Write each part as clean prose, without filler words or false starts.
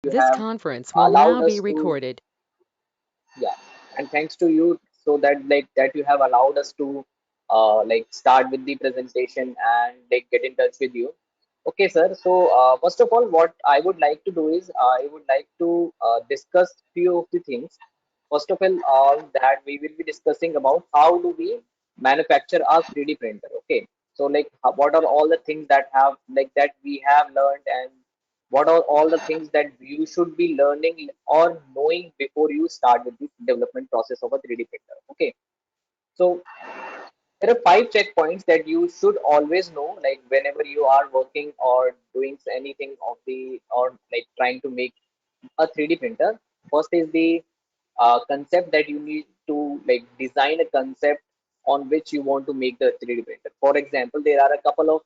you This have conference will allowed now be us to, recorded. yeah, and thanks to you, so that that you have allowed us to start with the presentation and get in touch with you. Okay, sir. So first of all, what I would like to do is I would like to discuss few of the things. First of all, that we will be discussing about how do we manufacture our 3D printer. Okay, so what are all the things that have that we have learned, and what are all the things that you should be learning or knowing before you start with the development process of a 3D printer. Okay, so there are five checkpoints that you should always know, like whenever you are working or doing anything of the or trying to make a 3D printer. First is the concept that you need to design a concept on which you want to make the 3D printer. For example, there are a couple of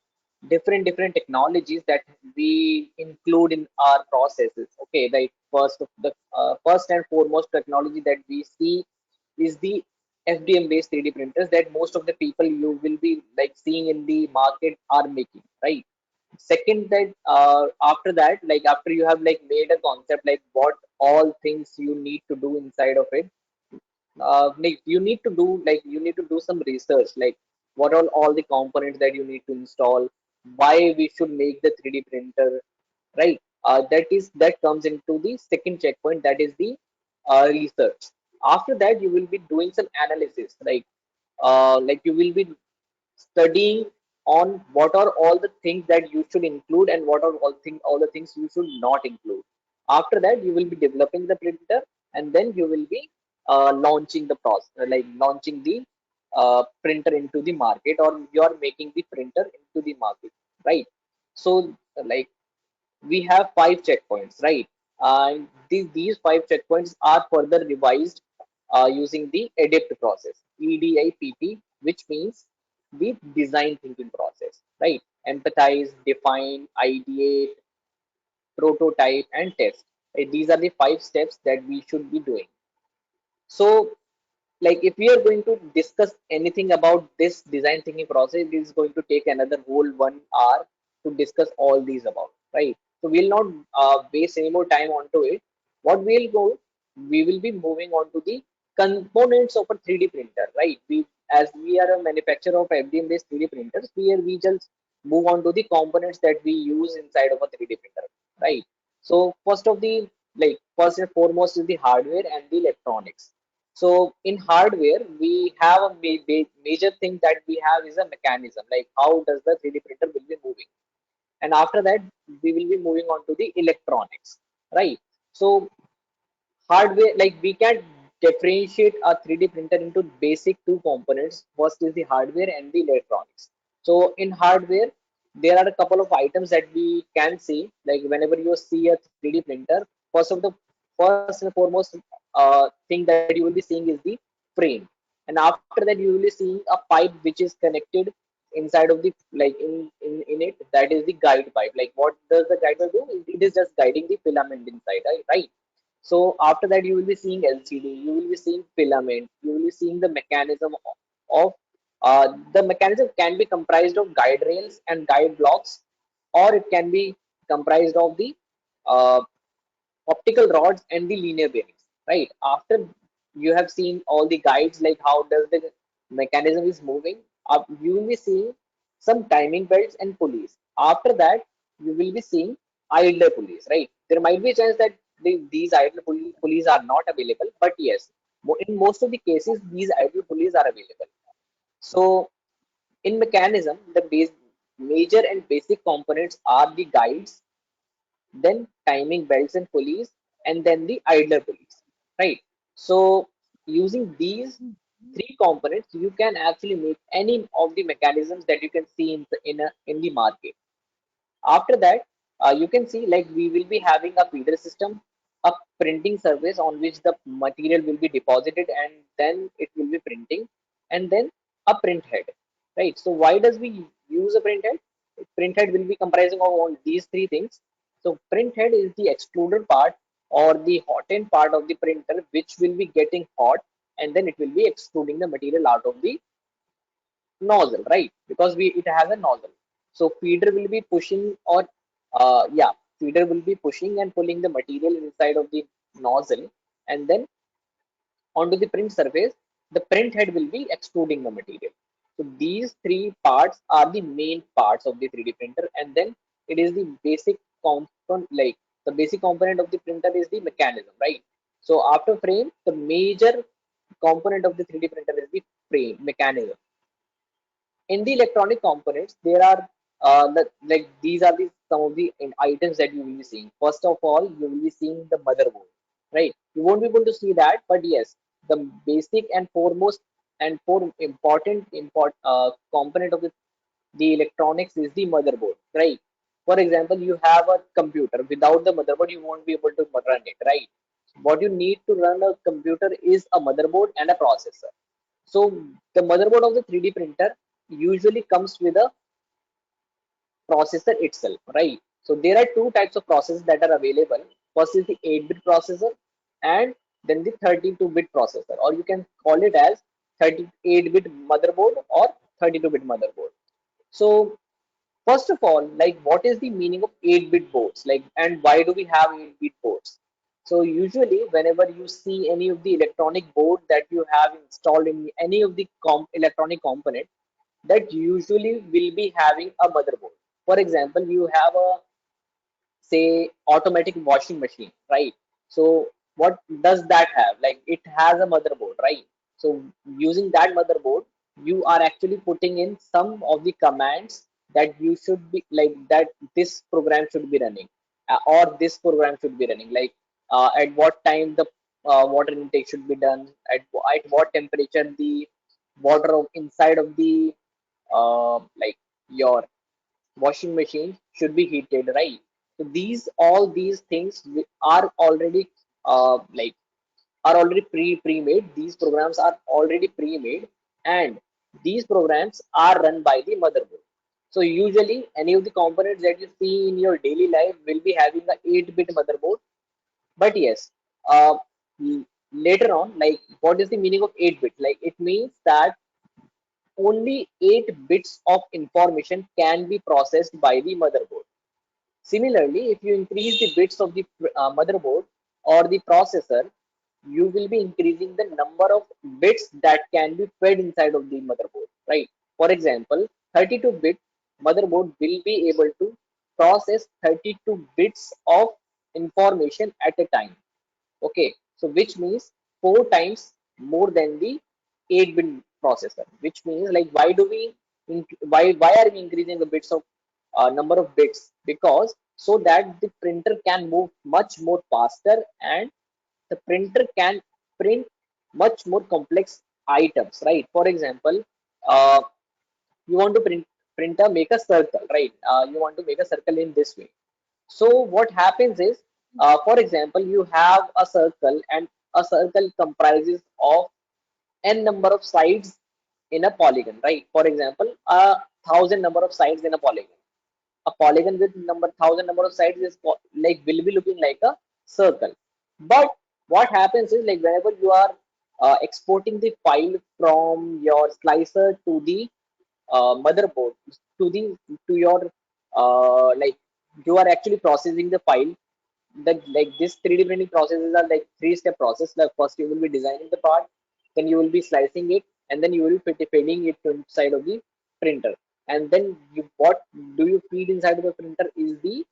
different technologies that we include in our processes. Okay, like first and foremost technology that we see is the FDM based 3D printers that most of the people you will be seeing in the market are making, right? Second, that after that, after you have made a concept, what all things you need to do inside of it, you need to do some research, like what are all the components that you need to install, why we should make the 3D printer, right? That comes into the second checkpoint, that is the research. After that, you will be doing some analysis, you will be studying on what are all the things that you should include and what are all the things you should not include. After that, you will be developing the printer, and then you will be launching the process, launching the printer into the market, or you are making the printer into the market, right? So we have five checkpoints, right? And these five checkpoints are further revised using the ADIPT process, EDIPT, which means the design thinking process, right? Empathize, define, ideate, prototype, and test. Right? These are the five steps that we should be doing. So, if we are going to discuss anything about this design thinking process, it is going to take another whole 1 hour to discuss all these about, right? So we'll not waste any more time onto it. What we'll go, we will be moving on to the components of a 3D printer, right? As we are a manufacturer of FDM based 3D printers, we just move on to the components that we use inside of a 3D printer, right? So first and foremost is the hardware and the electronics. So in hardware, we have a major thing that we have is a mechanism, like how does the 3D printer will be moving. And after that, we will be moving on to the electronics, right? So hardware, we can differentiate a 3D printer into basic two components. First is the hardware and the electronics. So in hardware, there are a couple of items that we can see, like whenever you see a 3D printer, first and foremost thing that you will be seeing is the frame. And after that, you will be seeing a pipe which is connected inside of the in it, that is the guide pipe. Like what does the guide pipe do? It is just guiding the filament inside, right? So after that, you will be seeing LCD, you will be seeing filament, you will be seeing the mechanism of the mechanism can be comprised of guide rails and guide blocks, or it can be comprised of the uh, optical rods and the linear bearings, right? After you have seen all the guides, like how does the mechanism is moving, you will be seeing some timing belts and pulleys. After that, you will be seeing idler pulleys, right? There might be a chance that these idler pulleys are not available, but yes, in most of the cases, these idler pulleys are available. So in mechanism, the major and basic components are the guides, then timing belts and pulleys, and then the idler pulleys, right? So using these three components, you can actually make any of the mechanisms that you can see in the market. After that, you can see we will be having a feeder system, a printing surface on which the material will be deposited, and then it will be printing, and then a print head, right? So why does we use a print head? Print head will be comprising of all these three things. So print head is the extruded part or the hot end part of the printer, which will be getting hot, and then it will be extruding the material out of the nozzle, right? Because we it has a nozzle. So feeder will be pushing, or yeah, feeder will be pushing and pulling the material inside of the nozzle, and then onto the print surface, the print head will be extruding the material. So these three parts are the main parts of the 3D printer, and then it is the basic component, like the basic component of the printer is the mechanism, right? So after frame, the major component of the 3D printer is the frame mechanism. In the electronic components, there are like these are the some of the items that you will be seeing. First of all, you will be seeing the motherboard, right? You won't be able to see that, but yes, the basic and foremost and for important component of the electronics is the motherboard, right? For example, you have a computer. Without the motherboard, you won't be able to run it, right? What you need to run a computer is a motherboard and a processor. So the motherboard of the 3D printer usually comes with a processor itself, right? So there are two types of processors that are available. First is the 8-bit processor, and then the 32-bit processor, or you can call it as 38-bit motherboard or 32-bit motherboard. So first of all, like what is the meaning of 8-bit boards? Like, and why do we have 8-bit boards? So usually whenever you see any of the electronic board that you have installed in any of the electronic component, that usually will be having a motherboard. For example, you have a say automatic washing machine, right? So what does that have? Like it has a motherboard, right? So using that motherboard, you are actually putting in some of the commands that you should be like that this program should be running, or this program should be running. Like at what time the water intake should be done, at what temperature the water inside of the like your washing machine should be heated, right? So these all these things are already like are already pre-made. These programs are already pre-made, and these programs are run by the motherboard. So usually any of the components that you see in your daily life will be having a 8-bit motherboard. But yes, uh, later on, like what is the meaning of 8-bit? Like it means that only 8 bits of information can be processed by the motherboard. Similarly, if you increase the bits of the motherboard or the processor, you will be increasing the number of bits that can be fed inside of the motherboard, right? For example, 32-bit motherboard will be able to process 32 bits of information at a time. Okay, so which means 4 times more than the 8-bit processor. Which means like why are we increasing the bits of number of bits? Because so that the printer can move much more faster, and the printer can print much more complex items, right? For example, uh, you want to printer make a circle, right? You want to make a circle in this way. So what happens is, for example, you have a circle, and a circle comprises of n number of sides in a polygon, right? For example, a thousand number of sides in a polygon. A polygon with thousand number of sides is like will be looking like a circle. But what happens is like whenever you are exporting the file from your slicer to the motherboard to the to your like you are actually processing the file. The like this 3D printing processes are like three-step process. Like first you will be designing the part, then you will be slicing it, and then you will be feeding it to inside of the printer. And then you what do you feed inside of the printer is the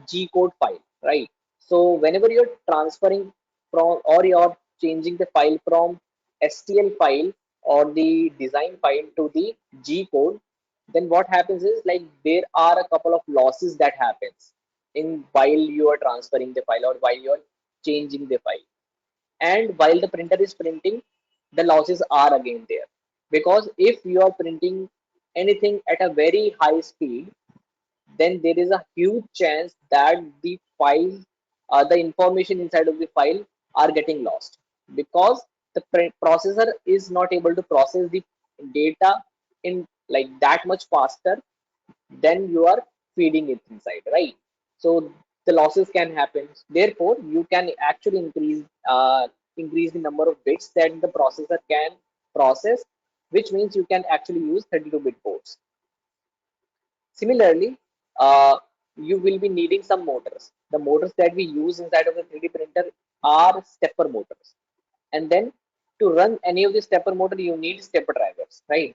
G code file, right? So whenever you're transferring from or you're changing the file from STL file or the design file to the G code, then what happens is like there are a couple of losses that happens in while you are transferring the file or while you're changing the file. And while the printer is printing, the losses are again there, because if you are printing anything at a very high speed, then there is a huge chance that the file, the information inside of the file are getting lost, because the processor is not able to process the data in like that much faster than you are feeding it inside, right? So the losses can happen. Therefore, you can actually increase the number of bits that the processor can process, which means you can actually use 32-bit boards. Similarly, uh, you will be needing some motors. The motors that we use inside of the 3D printer are stepper motors. And then to run any of the stepper motor, you need stepper drivers, right?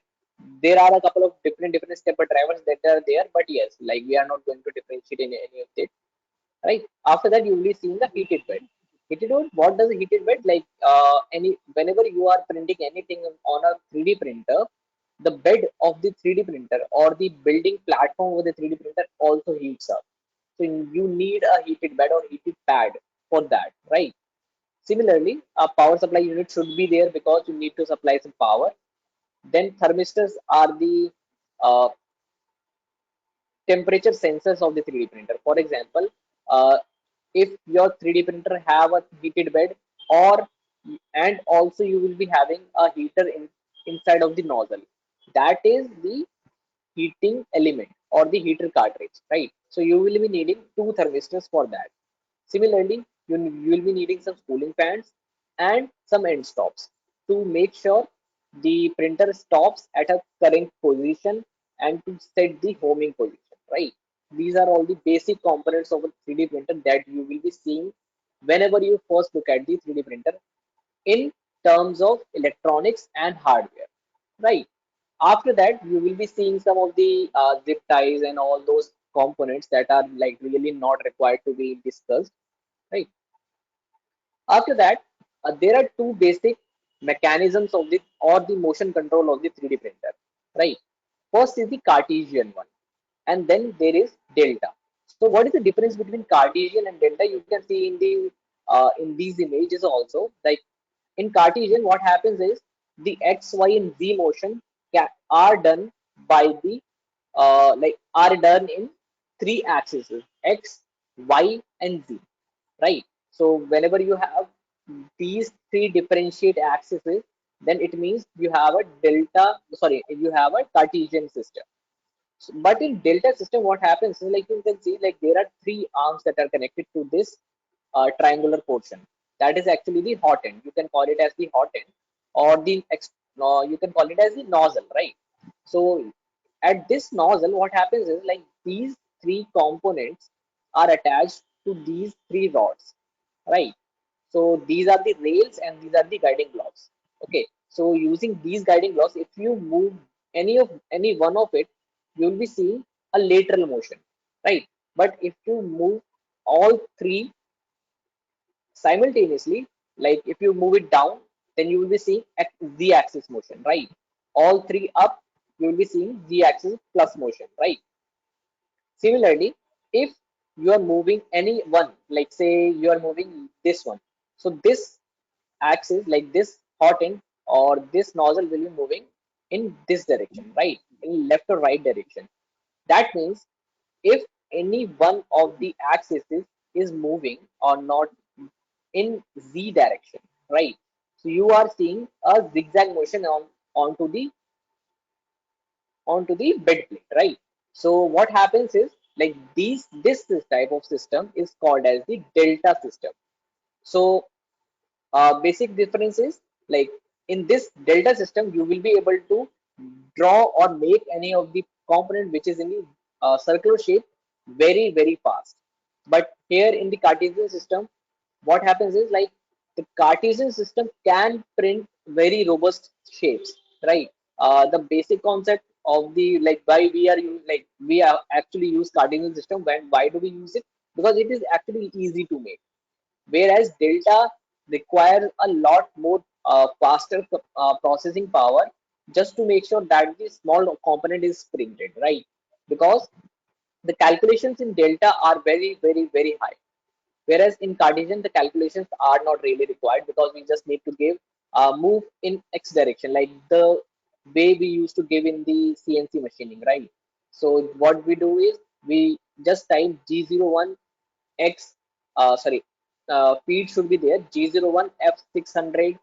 There are a couple of different stepper drivers that are there, but yes, like we are not going to differentiate in any of it, right? After that, you will be seeing the heated bed. Heated bed, what does a heated bed like? Any whenever you are printing anything on a 3D printer, the bed of the 3D printer or the building platform of the 3D printer also heats up. So you need a heated bed or heated pad for that, right? Similarly, a power supply unit should be there because you need to supply some power. Then thermistors are the uh, temperature sensors of the 3D printer. For example, if your 3D printer have a heated bed, or and also you will be having a heater inside of the nozzle. That is the heating element or the heater cartridge, right? So you will be needing two thermistors for that. Similarly, you will be needing some cooling fans and some end stops to make sure the printer stops at a current position and to set the homing position, right? These are all the basic components of a 3D printer that you will be seeing whenever you first look at the 3D printer in terms of electronics and hardware, right? After that, you will be seeing some of the zip ties and all those components that are like really not required to be discussed, right? After that, there are two basic mechanisms of the or the motion control of the 3D printer, right? First is the Cartesian one, and then there is delta. So what is the difference between Cartesian and delta? You can see in these images also. Like in Cartesian, what happens is the x, y, and z motion are done by the are done in three axes: x, y, and z, right? So whenever you have these three differentiate axes, then it means you have a you have a Cartesian system. But in delta system, what happens is like you can see like there are three arms that are connected to this triangular portion. That is actually the hot end. You can call it as the hot end, or you can call it as the nozzle, right? So at this nozzle, what happens is like these three components are attached to these three rods, right? So these are the rails and these are the guiding blocks. Okay. So using these guiding blocks, if you move any one of it, you will be seeing a lateral motion, right? But if you move all three simultaneously, like if you move it down, then you will be seeing z-axis motion, right? All three up, you will be seeing z-axis plus motion, right? Similarly, if you are moving any one, like say you are moving this one, so this axis, like this hot end or this nozzle will be moving in this direction, right? In left or right direction. That means if any one of the axes is moving or not in z direction, right? So you are seeing a zigzag motion onto the bed plate, right? So what happens is like this type of system is called as the delta system. So basic difference is like in this delta system you will be able to draw or make any of the component which is in the circular shape very fast. But here in the Cartesian system, what happens is like the Cartesian system can print very robust shapes, right? The basic concept of the like why we are actually use Cartesian system. When why do we use it? Because it is actually easy to make, whereas delta requires a lot more faster processing power just to make sure that the small component is printed, right? Because the calculations in delta are very high, whereas in Cartesian the calculations are not really required because we just need to give move in x direction like the way we used to give in the CNC machining, right? So what we do is we just type G01 X, feed should be there G01 F600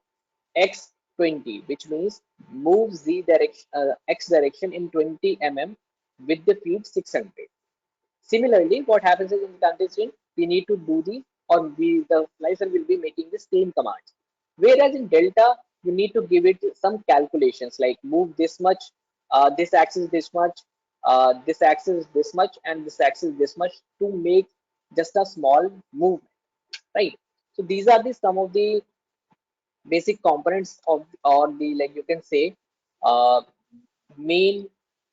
X20, which means move Z direction, X direction in 20 mm with the feed 600. Similarly, what happens is in the transition, we need to do the slicer will be making the same commands. Whereas in Delta, you need to give it some calculations like move this much, this axis this much, this axis is this much and this axis is this much to make just a small movement, right? So these are the some of the basic components of, or the, like you can say, uh, main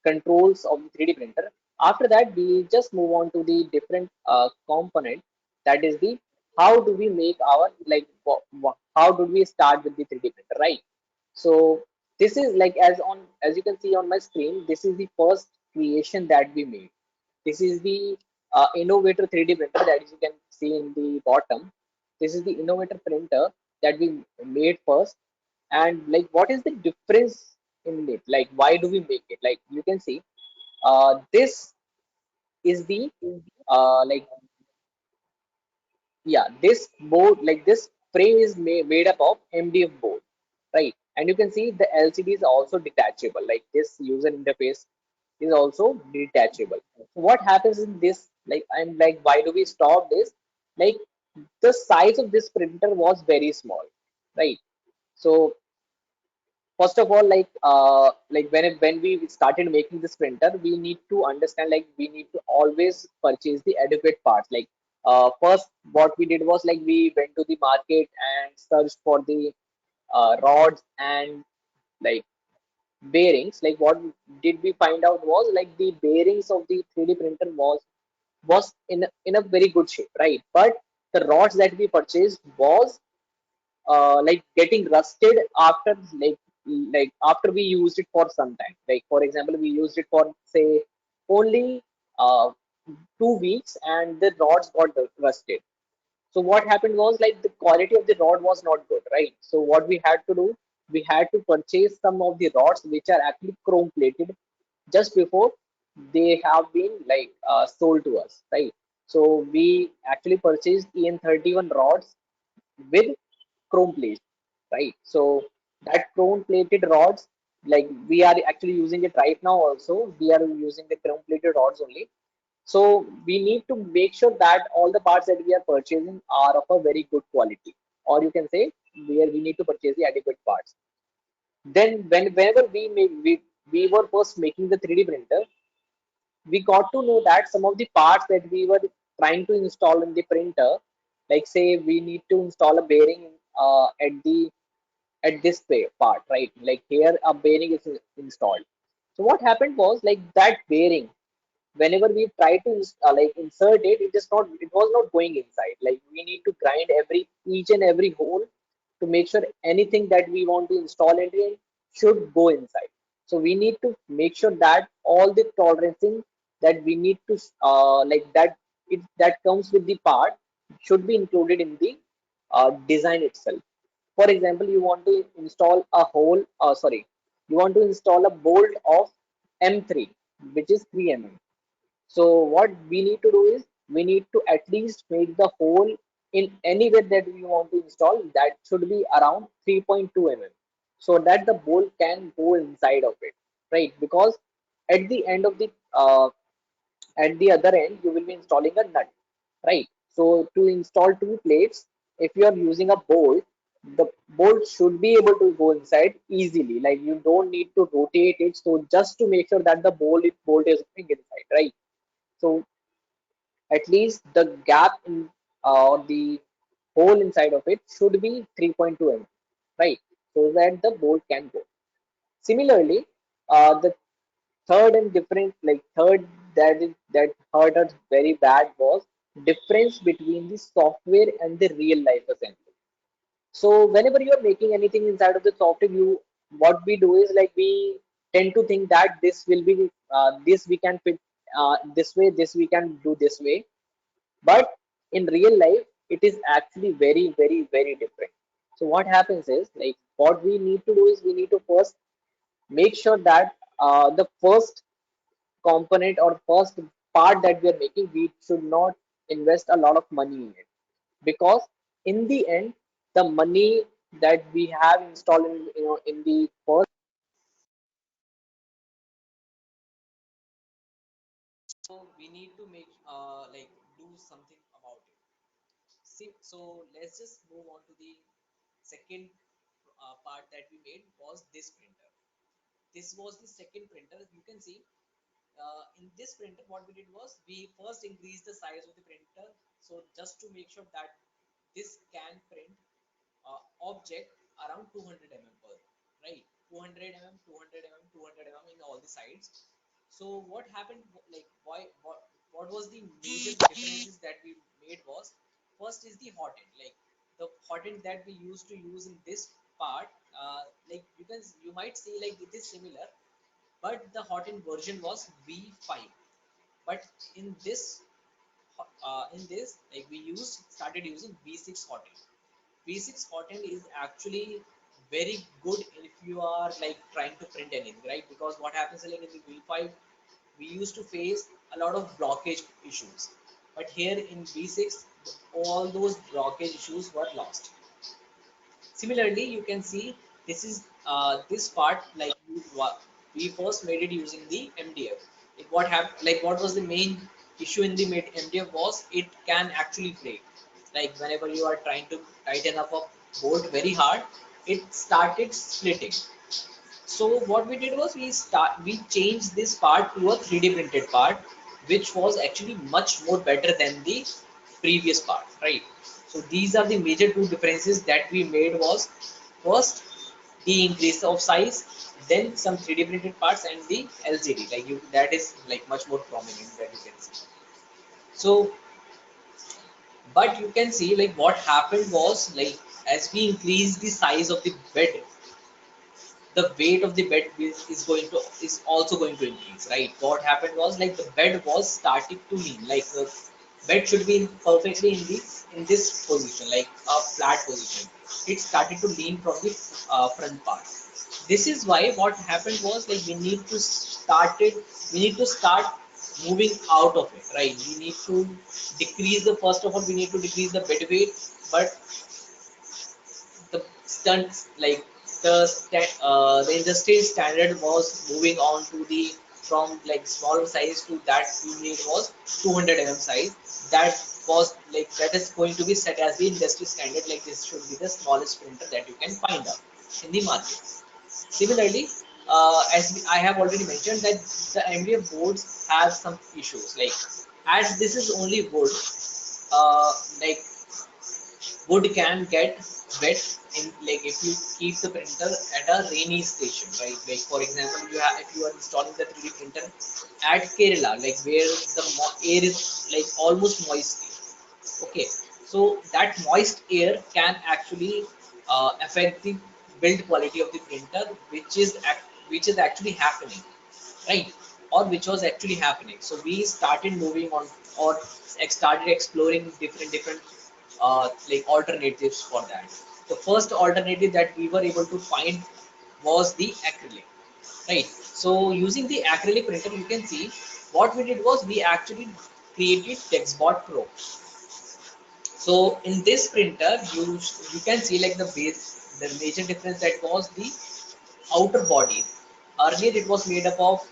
controls of the 3D printer. After that, we just move on to the different component. That is the how do we make our, like how do we start with the 3D printer, right? So this is like, as you can see on my screen, this is the first creation that we made. This is the Innovator 3D printer that you can see in the bottom. This is the Innovator printer that we made first. And like, what is the difference in it? Like, why do we make it? Like, you can see, this is the like, yeah, this board, like this frame is made up of MDF board, right? And you can see the LCD is also detachable. Like, this user interface is also detachable. So what happens in this, like, I'm like, why do we stop this? Like, the size of this printer was very small, right? So first of all, like when we started making this printer, we need to understand, like, we need to always purchase the adequate parts. Like, first what we did was, like, we went to the market and searched for the rods and, like, bearings. Like, what did we find out was, like, the bearings of the 3D printer was in a very good shape, right? But the rods that we purchased was like getting rusted after, like after we used it for some time. Like, for example, we used it for, say, only 2 weeks, and the rods got rusted. So what happened was, like, the quality of the rod was not good, right? So what we had to do, we had to purchase some of the rods which are actually chrome plated just before they have been, like, sold to us, right? So we actually purchased EN31 rods with chrome plate, right? So that chrome plated rods, like, we are actually using it right now also. We are using the chrome plated rods only. So we need to make sure that all the parts that we are purchasing are of a very good quality, or you can say, where we need to purchase the adequate parts. Then whenever we were first making the 3D printer, we got to know that some of the parts that we were trying to install in the printer, like, say, we need to install a bearing at this part, right? Like, here a bearing is installed. So what happened was, like, that bearing, whenever we try to like insert it, it was not going inside. Like, we need to grind each and every hole to make sure anything that we want to install it in should go inside. So we need to make sure that all the tolerancing that we need to like that comes with the part should be included in the design itself. For example, you want to install a hole, sorry, you want to install a bolt of M3, which is 3 mm. So what we need to do is, we need to at least make the hole in anywhere that we want to install, that should be around 3.2 mm, so that the bolt can go inside of it, right? Because at the end of the at the other end, you will be installing a nut, right? So to install two plates, if you are using a bolt, the bolt should be able to go inside easily. Like, you don't need to rotate it. So just to make sure that the bolt is going inside, right? So at least the gap in or the hole inside of it should be 3.2 mm, right? So that the bolt can go. Similarly, the third and different, like, third that hurt us very bad was difference between the software and the real life assembly. So whenever you are making anything inside of the software, you what we do is, like, we tend to think that this will be this we can fit this way, this we can do this way, but in real life, it is actually very, very, very different. So what happens is, like, what we need to do is, we need to first make sure that the first component or first part that we are making, we should not invest a lot of money in it, because in the end, the money that we have installed in, in the first, so we need to make like do something about it. See, so let's just move on to the second part that we made was this printer. This was the second printer. You can see in this printer, what we did was we first increased the size of the printer. So just to make sure that this can print object around 200 mm per, right? 200 mm, 200 mm, 200 mm in all the sides. So what happened, like what was the major differences that we made was, first is the hot end, like the hot end that we used to use in this part, like you might say like it is similar, but the hot end version was V5. But in this like we started using V6 hot end. V6 hot end is actually very good if you are like trying to print anything, right? Because what happens like in the V5 we used to face a lot of blockage issues, but here in V6 all those blockage issues were lost. Similarly, you can see this is this part like we first made it using the MDF. What happened? Like what was the main issue in the MDF was it can actually break. Like whenever you are trying to tighten up a bolt very hard, it started splitting. So what we did was we changed this part to a 3D printed part, which was actually much more better than the previous part, right? So these are the major two differences that we made was, first the increase of size, then some 3D printed parts and the LCD, like you that is like much more prominent that you can see. So but you can see like what happened was like as we increase the size of the bed, the weight of the bed is also going to increase, right? What happened was like the bed was starting to lean, like the bed should be perfectly in this position, like a flat position. It started to lean from the front part. This is why what happened was like we need to start moving out of it, right? We need to decrease the first of all we need to decrease the bed weight, but the stunts like the industrial standard was moving on to the from like smaller size to that we need was 200 mm size. That was like that is going to be set as the industry standard, like this should be the smallest printer that you can find out in the market. Similarly, I have already mentioned that the MDF boards have some issues, like as this is only wood, like wood can get wet in, like if you keep the printer at a rainy station, right? Like for example, if you are installing the 3D printer at Kerala, like where the air is like almost moist. Okay, so that moist air can actually affect the build quality of the printer, which is actually happening, right? Or which was actually happening. So we started moving on, or started exploring different like alternatives for that. The first alternative that we were able to find was the acrylic, right? So using the acrylic printer, you can see what we did was we actually created TextBot Pro. So in this printer, you can see like the major difference that was the outer body. Earlier it was made up of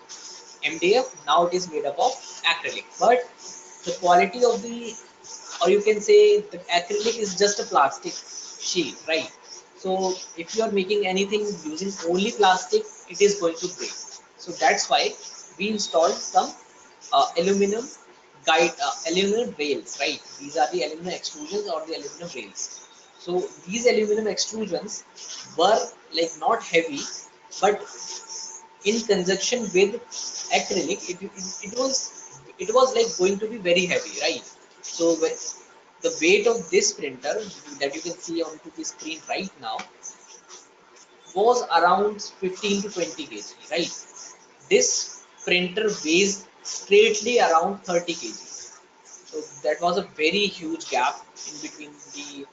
MDF, now it is made up of acrylic. But the quality of the, or you can say the acrylic is just a plastic sheet, right? So if you are making anything using only plastic, it is going to break. So that's why we installed some aluminum rails, right? These are the aluminum extrusions or the aluminum rails. So these aluminum extrusions were like not heavy, but in conjunction with acrylic, it was like going to be very heavy, right? So the weight of this printer that you can see onto the screen right now was around 15 to 20 kg, right? This printer weighs straightly around 30 kg. So that was a very huge gap in between the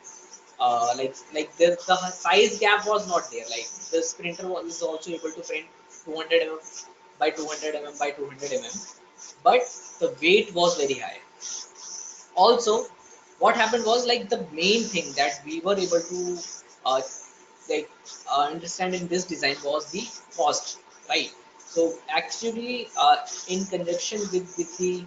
the size gap was not there. Like this printer is also able to print 200 mm by 200 mm by 200 mm, but the weight was very high. Also, what happened was like the main thing that we were able to uh, like understand in this design was the cost, right? So actually, in conjunction with the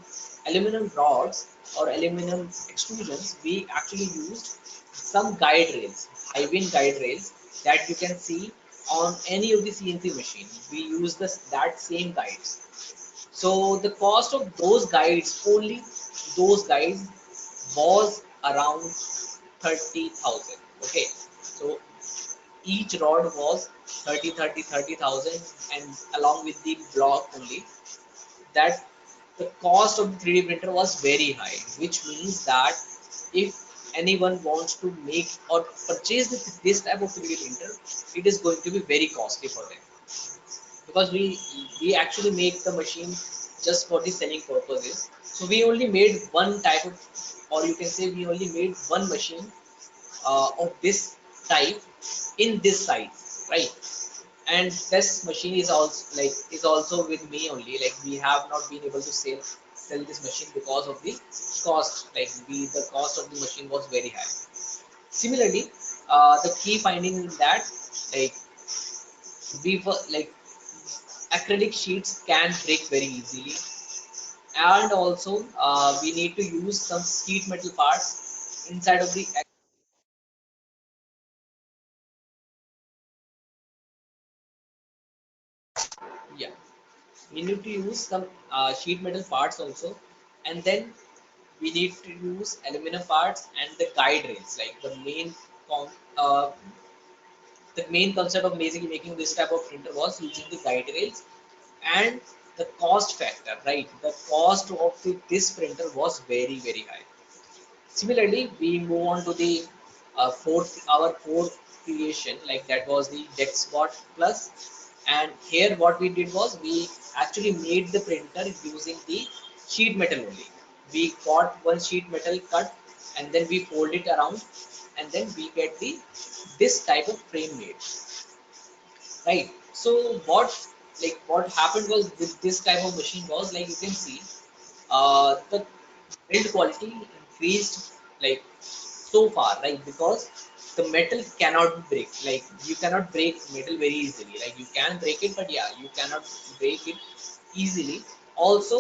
aluminum rods or aluminum extrusions, we actually used some guide rails, high wind guide rails that you can see on any of the CNC machine. We use that same guides. So the cost of those guides, only those guides, was around 30,000. Okay, so each rod was 30,000, and along with the block only, that the cost of the 3D printer was very high, which means that if anyone wants to make or purchase this type of 3D printer, it is going to be very costly for them, because we actually make the machine just for the selling purposes. So we only made one type of, or you can say we only made one machine of this type in this size, right? And this machine is also with me only. Like, we have not been able to sell this machine because of the cost. Like, the cost of the machine was very high. Similarly, the key finding in that, like, we were like acrylic sheets can break very easily, and also we need to use some sheet metal parts inside of the, yeah, we need to use some sheet metal parts also, and then we need to use aluminum parts and the guide rails, like con- uh, the main concept of basically making this type of printer was using the guide rails. And the cost factor, right, the cost of this printer was very very high. Similarly, we move on to the our fourth creation, like that was the DexBot Plus. And here what we did was we actually made the printer using the sheet metal only. We got one sheet metal cut, and then we fold it around, and then we get the this type of frame made, right? So what happened was with this type of machine was, like, you can see the build quality increased like so far, right? Because the metal cannot break. Like, you cannot break metal very easily. Like, you can break it, but yeah, you cannot break it easily. Also,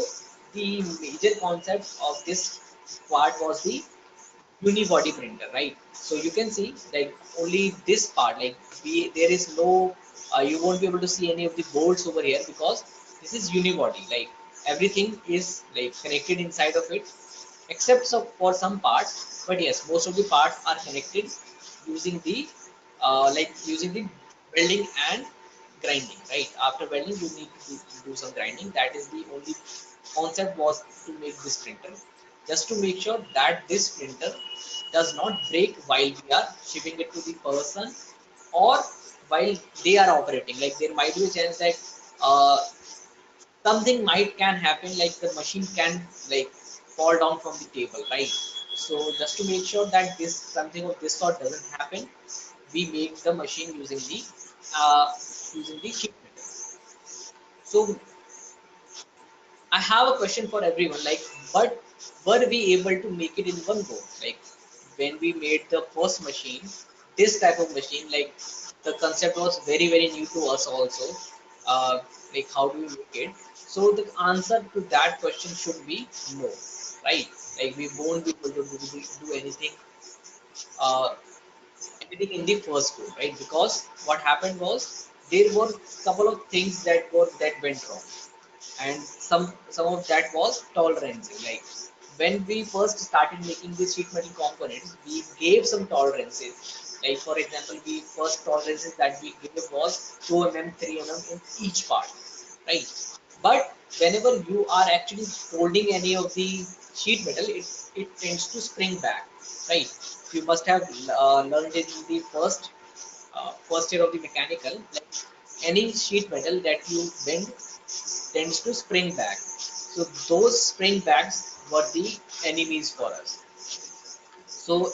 the major concept of this part was the unibody printer, right? So you can see, like, only this part, like, there is no you won't be able to see any of the bolts over here, because this is unibody. Like, everything is like connected inside of it, except for some parts. But yes, most of the parts are connected using the using the welding and grinding, right? After welding, you need to do some grinding. That is the only concept was to make this printer, just to make sure that this printer does not break while we are shipping it to the person, or while they are operating. Like, there might be a chance that uh, something might can happen, like the machine can like fall down from the table, right? So just to make sure that this something of this sort doesn't happen, we make the machine uh, using the sheet metal. So I have a question for everyone, like, but were we able to make it in one go? Like, when we made the first machine, this type of machine, like, the concept was very, very new to us also. Uh, like, how do we make it? So the answer to that question should be no, right? Like, we won't be able to do uh, anything in the first go, right? Because what happened was there were couple of things that went wrong, and some of that was tolerancing. Like, when we first started making the sheet metal components, we gave some tolerances. Like, for example, the first tolerances that we gave was 2 mm, 3 mm in each part, right? But whenever you are actually folding any of the sheet metal, it tends to spring back, right? You must have learned in the first year of the mechanical, like, any sheet metal that you bend tends to spring back. So those spring backs were the enemies for us. So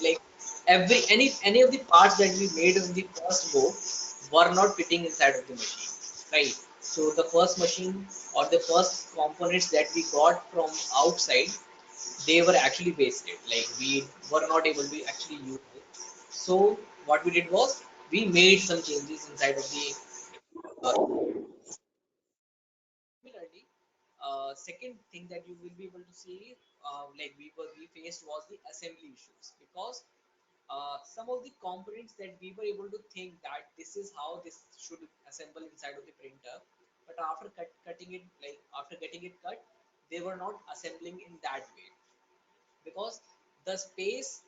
like, any of the parts that we made in the first go were not fitting inside of the machine, right? So the first machine, or the first components that we got from outside, they were actually wasted. Like, we were not able to actually use it. So what we did was we made some changes inside of the uh, similarly, second thing that you will be able to see, we faced was the assembly issues, because some of the components that we were able to think that this is how this should assemble inside of the printer, but after cutting it, like after getting it cut, they were not assembling in that way because the space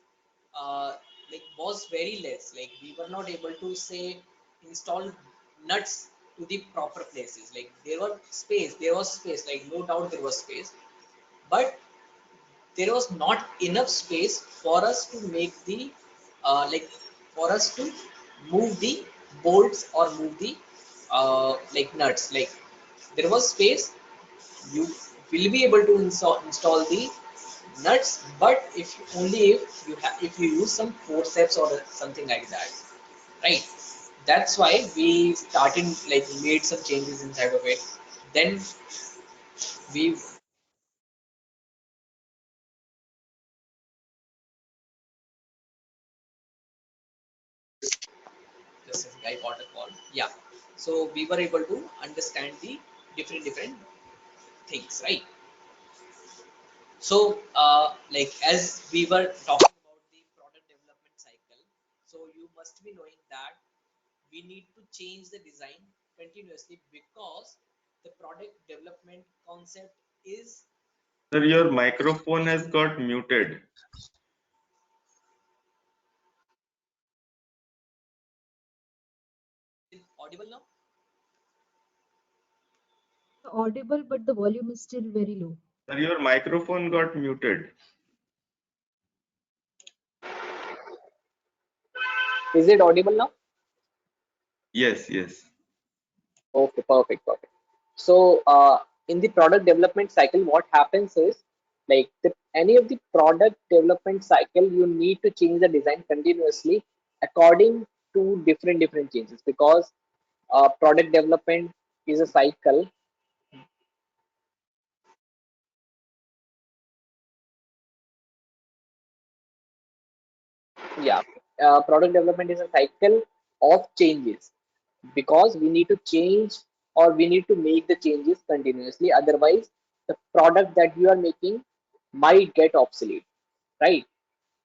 like was very less. Like we were not able to say install nuts to the proper places. Like there was space, like no doubt there was space, but there was not enough space for us to make the like for us to move the bolts or move the like nuts. Like there was space, you will be able to install the nuts, but if only if you use some forceps or something like that, right? That's why we started, like made some changes inside of it. Then we just I got a call. Yeah. So we were able to understand the different things, right? So like as we were talking about the product development cycle, so you must be knowing that we need to change the design continuously because the product development concept is Sir, your microphone has got muted. audible now. Audible, but the volume is still very low. Sir, your microphone got muted. Is it audible now? Yes, yes. Okay, perfect, perfect. So, in the product development cycle, what happens is like any of the product development cycle, you need to change the design continuously according to different changes because product development is a cycle. Yeah, product development is a cycle of changes because we need to change or we need to make the changes continuously. Otherwise, the product that you are making might get obsolete, right?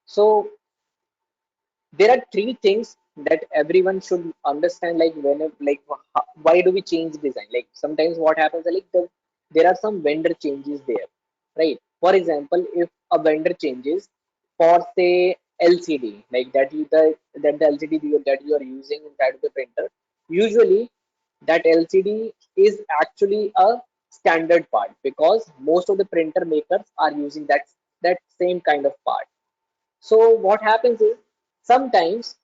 So there are three things that everyone should understand, like when like why do we change design. Like sometimes what happens is like there are some vendor changes there, right? For example, if a vendor changes for say LCD, like that the LCD that you are using inside of the printer, usually that LCD is actually a standard part because most of the printer makers are using that same kind of part. So what happens is sometimes,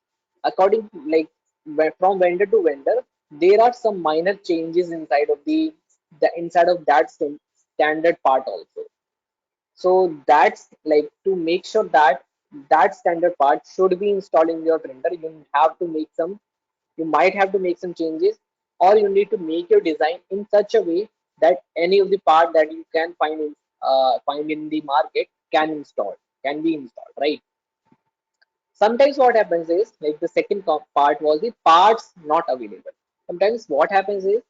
according to like from vendor to vendor, there are some minor changes inside of the inside of that standard part also. So that's like to make sure that that standard part should be installed in your printer. You have to make some. You might have to make some changes, or you need to make your design in such a way that any of the part that you can find in the market can be installed, right? Sometimes what happens is like the second part was the parts not available. Sometimes what happens is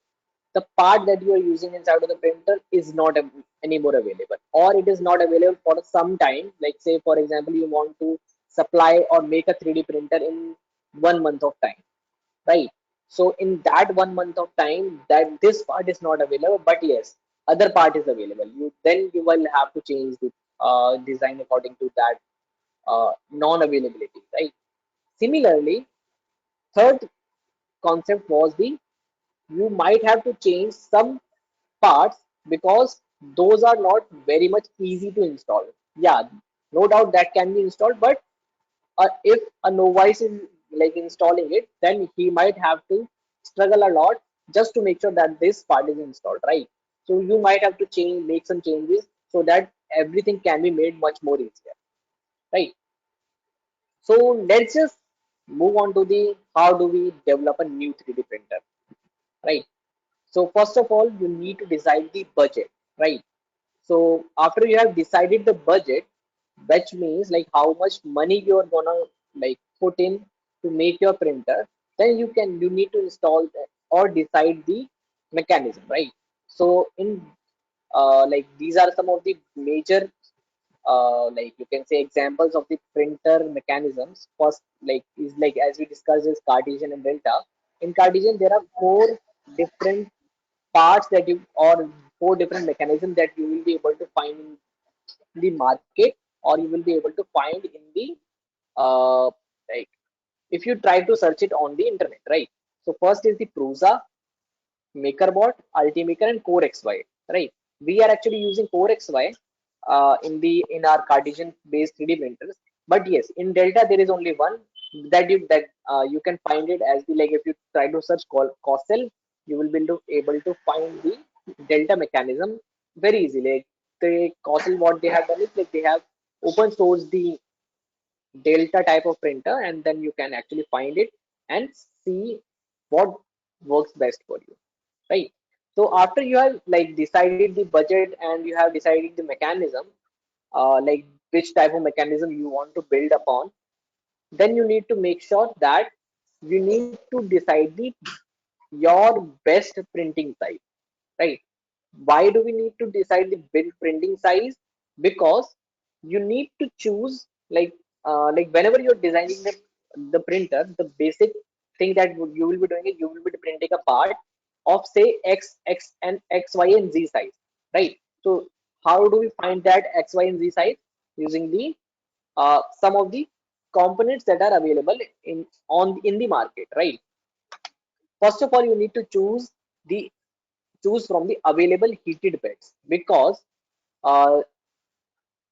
the part that you are using inside of the printer is not anymore available, or it is not available for some time. Like say for example, you want to supply or make a 3D printer in 1 month of time, right? So in that 1 month of time, that this part is not available, but yes, other part is available. You will have to change the design according to that non-availability, right? Similarly, third concept was the you might have to change some parts because those are not very much easy to install. Yeah, no doubt that can be installed, but if a novice is like installing it, then he might have to struggle a lot just to make sure that this part is installed, right? So you might have to make some changes so that everything can be made much more easier, right? So let's just move on to the how do we develop a new 3D printer, right? So first of all, you need to decide the budget, right? So after you have decided the budget, which means like how much money you are gonna like put in to make your printer, then you need to install or decide the mechanism, right? So in like these are some of the major like you can say examples of the printer mechanisms. First, like is like as we discussed is Cartesian and Delta. In Cartesian, there are four different parts that you, or four different mechanisms that you will be able to find in the market, or you will be able to find in the uh, like if you try to search it on the internet, right? So first is the Prusa, MakerBot, Ultimaker, and Core XY, right? We are actually using Core XY in our Cartesian based 3D printers. But yes, in Delta there is only one that you can find it as the, like if you try to search COSL, you will be able to find the Delta mechanism very easily. Like the COSL, what they have done is like they have open sourced the Delta type of printer, and then you can actually find it and see what works best for you, right? So after you have like decided the budget and you have decided the mechanism, like which type of mechanism you want to build upon, then you need to make sure that you need to decide the your best printing size, right? Why do we need to decide the build printing size? Because you need to choose like whenever you're designing the printer, the basic thing that you will be doing is you will be printing a part of say x y and z size, right? So how do we find that x y and z size? Using the some of the components that are available in the market, right? First of all, you need to the choose from the available heated beds, because uh,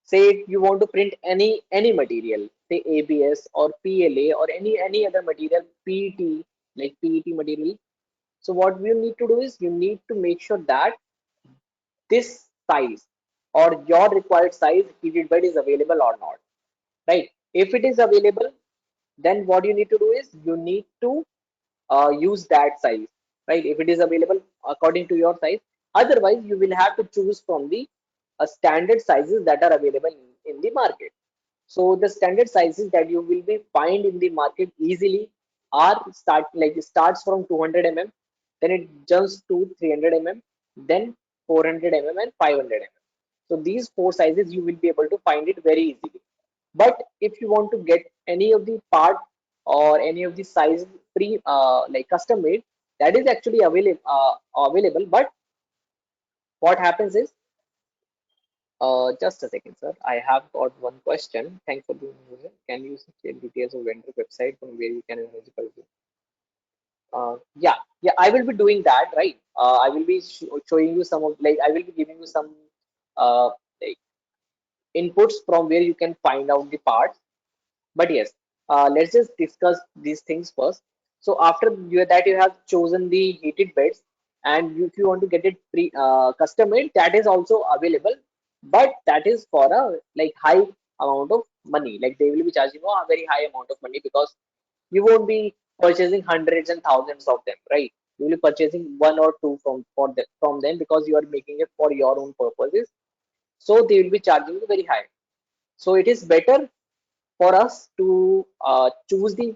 say if you want to print any material, say ABS or PLA or any other material, PET, like PET material. So what you need to do is you need to make sure that this size or your required size heated bed is available or not, right? If it is available, then what you need to do is you need to use that size, right? If it is available according to your size. Otherwise you will have to choose from the standard sizes that are available in the market. So the standard sizes that you will be find in the market easily are starts from 200 mm, then it jumps to 300 mm, then 400 mm and 500 mm. So these four sizes you will be able to find it very easily. But if you want to get any of the part or any of the size pre like custom made, that is actually available. But what happens is just a second, sir. I have got one question. Thanks for being here. Can you share details of vendor website from where you can manage purchase? Yeah, yeah, I will be doing that, right? I will be showing you some of like I will be giving you some like inputs from where you can find out the parts. But yes, let's just discuss these things first. So after that you have chosen the heated beds, and if you want to get it custom made, that is also available, but that is for a like high amount of money. Like they will be charging you a very high amount of money, because you won't be purchasing hundreds and thousands of them, right? You will be purchasing one or two from them, because you are making it for your own purposes. So they will be charging you very high. So it is better for us to choose the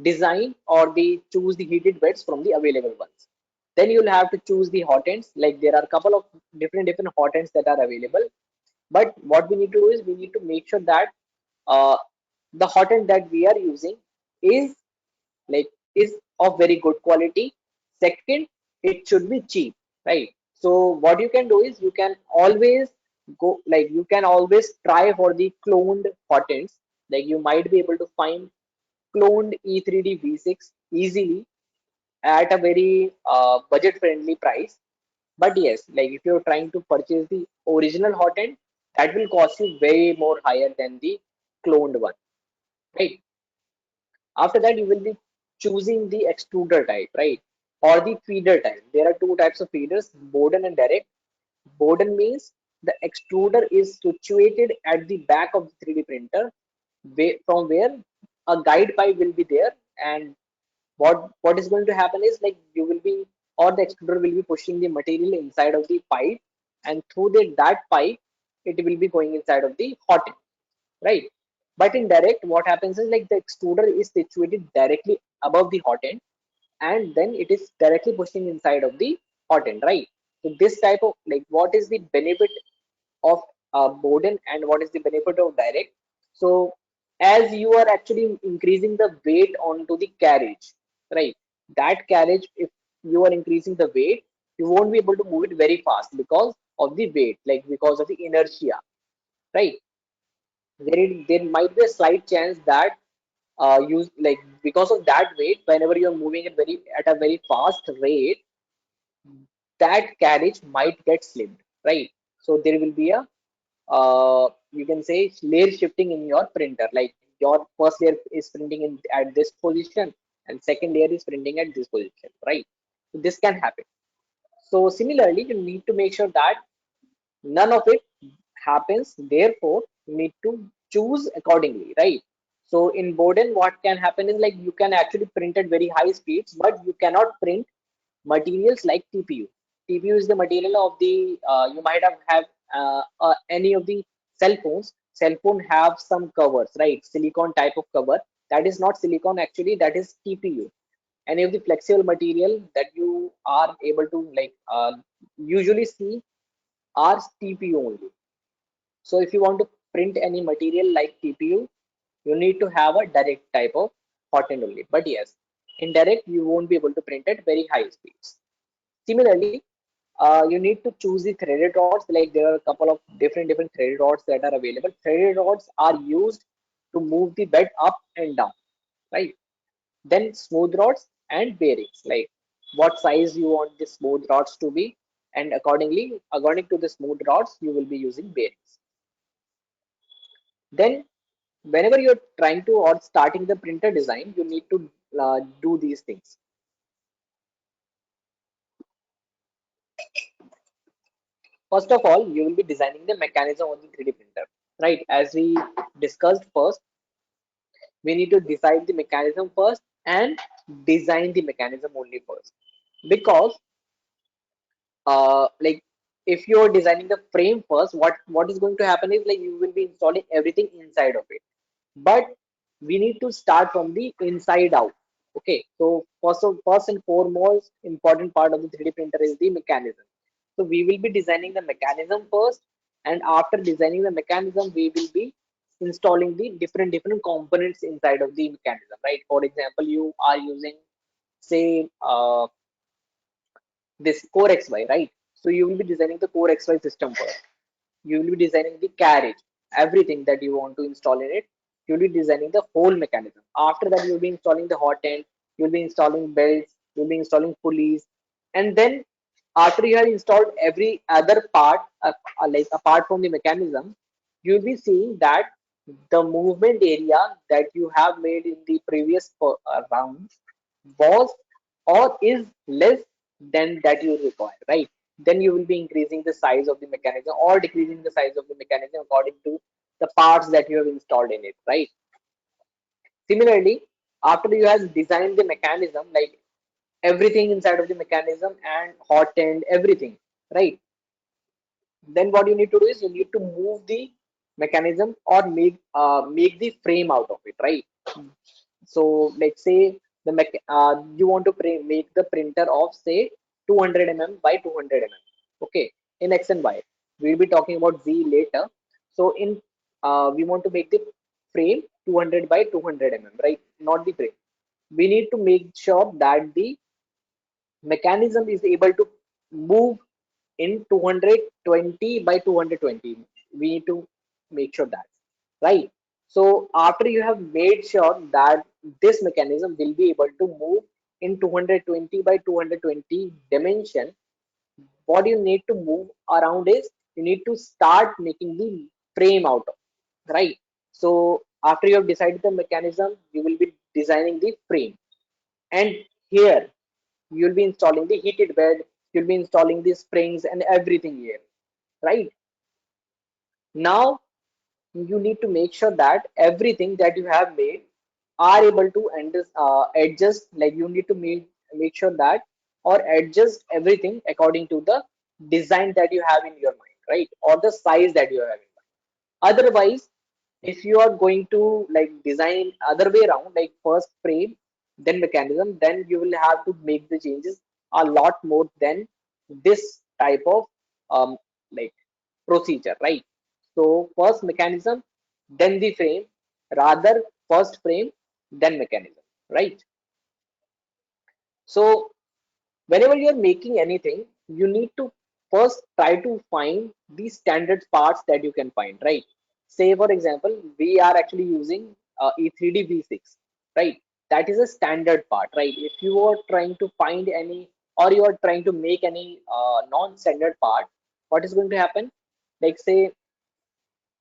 design or the choose the heated beds from the available ones. Then you'll have to choose the hot ends. Like there are a couple of different hot ends that are available. But what we need to do is we need to make sure that uh, the hot end that we are using is like is of very good quality. Second, it should be cheap, right? So what you can do is you can always you can always try for the cloned patents. Like you might be able to find cloned E3D V6 easily at a very budget friendly price. But yes, like if you're trying to purchase the original hot end, that will cost you way more higher than the cloned one, right? After that, you will be choosing the extruder type, right? Or the feeder type. There are two types of feeders, Bowden and direct. Bowden means the extruder is situated at the back of the 3D printer, from where a guide pipe will be there. And what is going to happen is like you will be, or the extruder will be pushing the material inside of the pipe, and through that pipe, it will be going inside of the hot end, right? But in direct, what happens is like the extruder is situated directly above the hot end, and then it is directly pushing inside of the hot end, right? So this type of like what is the benefit of Bowden and what is the benefit of direct? So as you are actually increasing the weight onto the carriage, right? That carriage, if you are increasing the weight, you won't be able to move it very fast because of the weight, like because of the inertia, right? There might be a slight chance that you like because of that weight, whenever you're moving it very at a very fast rate, that carriage might get slimmed, right? So there will be a you can say layer shifting in your printer, like your first layer is printing in at this position and second layer is printing at this position, right? So this can happen. So similarly, you need to make sure that none of it happens. Therefore, you need to choose accordingly, right? So in Bowden, what can happen is like you can actually print at very high speeds, but you cannot print materials like TPU. TPU is the material of the you might have any of the cell phones. Cell phone have some covers, right? Silicon type of cover. That is not silicon actually. That is TPU. Any of the flexible material that you are able to like usually see are TPU only. So if you want to print any material like TPU, you need to have a direct type of hot end only. But yes, indirect you won't be able to print at very high speeds. Similarly, you need to choose the threaded rods. Like there are a couple of different threaded rods that are available. Threaded rods are used to move the bed up and down, right? Then smooth rods and bearings. Like what size you want the smooth rods to be, and according to the smooth rods, you will be using bearings. Then whenever you're trying to or starting the printer design, you need to do these things. First of all, you will be designing the mechanism of the 3D printer, right? As we discussed first, we need to decide the mechanism first and design the mechanism only first. Because like if you're designing the frame first, what is going to happen is like you will be installing everything inside of it. But we need to start from the inside out. Okay, so first and foremost important part of the 3D printer is the mechanism. So we will be designing the mechanism first, and after designing the mechanism, we will be installing the different components inside of the mechanism, right? For example, you are using say this core XY, right? So you will be designing the core XY system first. You will be designing the carriage, everything that you want to install in it. You'll be designing the whole mechanism. After that, you'll be installing the hot end, you'll be installing belts, you'll be installing pulleys, and then after you have installed every other part, like apart from the mechanism, you'll be seeing that the movement area that you have made in the previous round was or is less than that you require, right? Then you will be increasing the size of the mechanism or decreasing the size of the mechanism according to the parts that you have installed in it, right? Similarly, after you have designed the mechanism, like everything inside of the mechanism and hot end, everything, right? Then what you need to do is you need to move the mechanism or make the frame out of it, right? So let's say you want to make the printer of say 200 by 200 okay, in X and Y. We'll be talking about Z later. So in we want to make the frame 200 by 200 right? Not the frame. We need to make sure that the mechanism is able to move in 220 by 220. We need to make sure that, right? So after you have made sure that this mechanism will be able to move in 220 by 220 dimension, what you need to move around is you need to start making the frame out of, right? So after you have decided the mechanism, you will be designing the frame, and here you'll be installing the heated bed, you'll be installing the springs and everything here, right? Now you need to make sure that everything that you have made are able to adjust, like you need to make sure that or adjust everything according to the design that you have in your mind, right? Or the size that you have in mind. Otherwise, if you are going to like design other way around, like first frame then mechanism, then you will have to make the changes a lot more than this type of um like procedure, right? So first mechanism, then the frame, rather first frame, then mechanism, right? So whenever you're making anything, you need to first try to find the standard parts that you can find, right? Say for example, we are actually using E3D V6, right? That is a standard part, right? If you are trying to find any, or you are trying to make any non-standard part, what is going to happen? Like say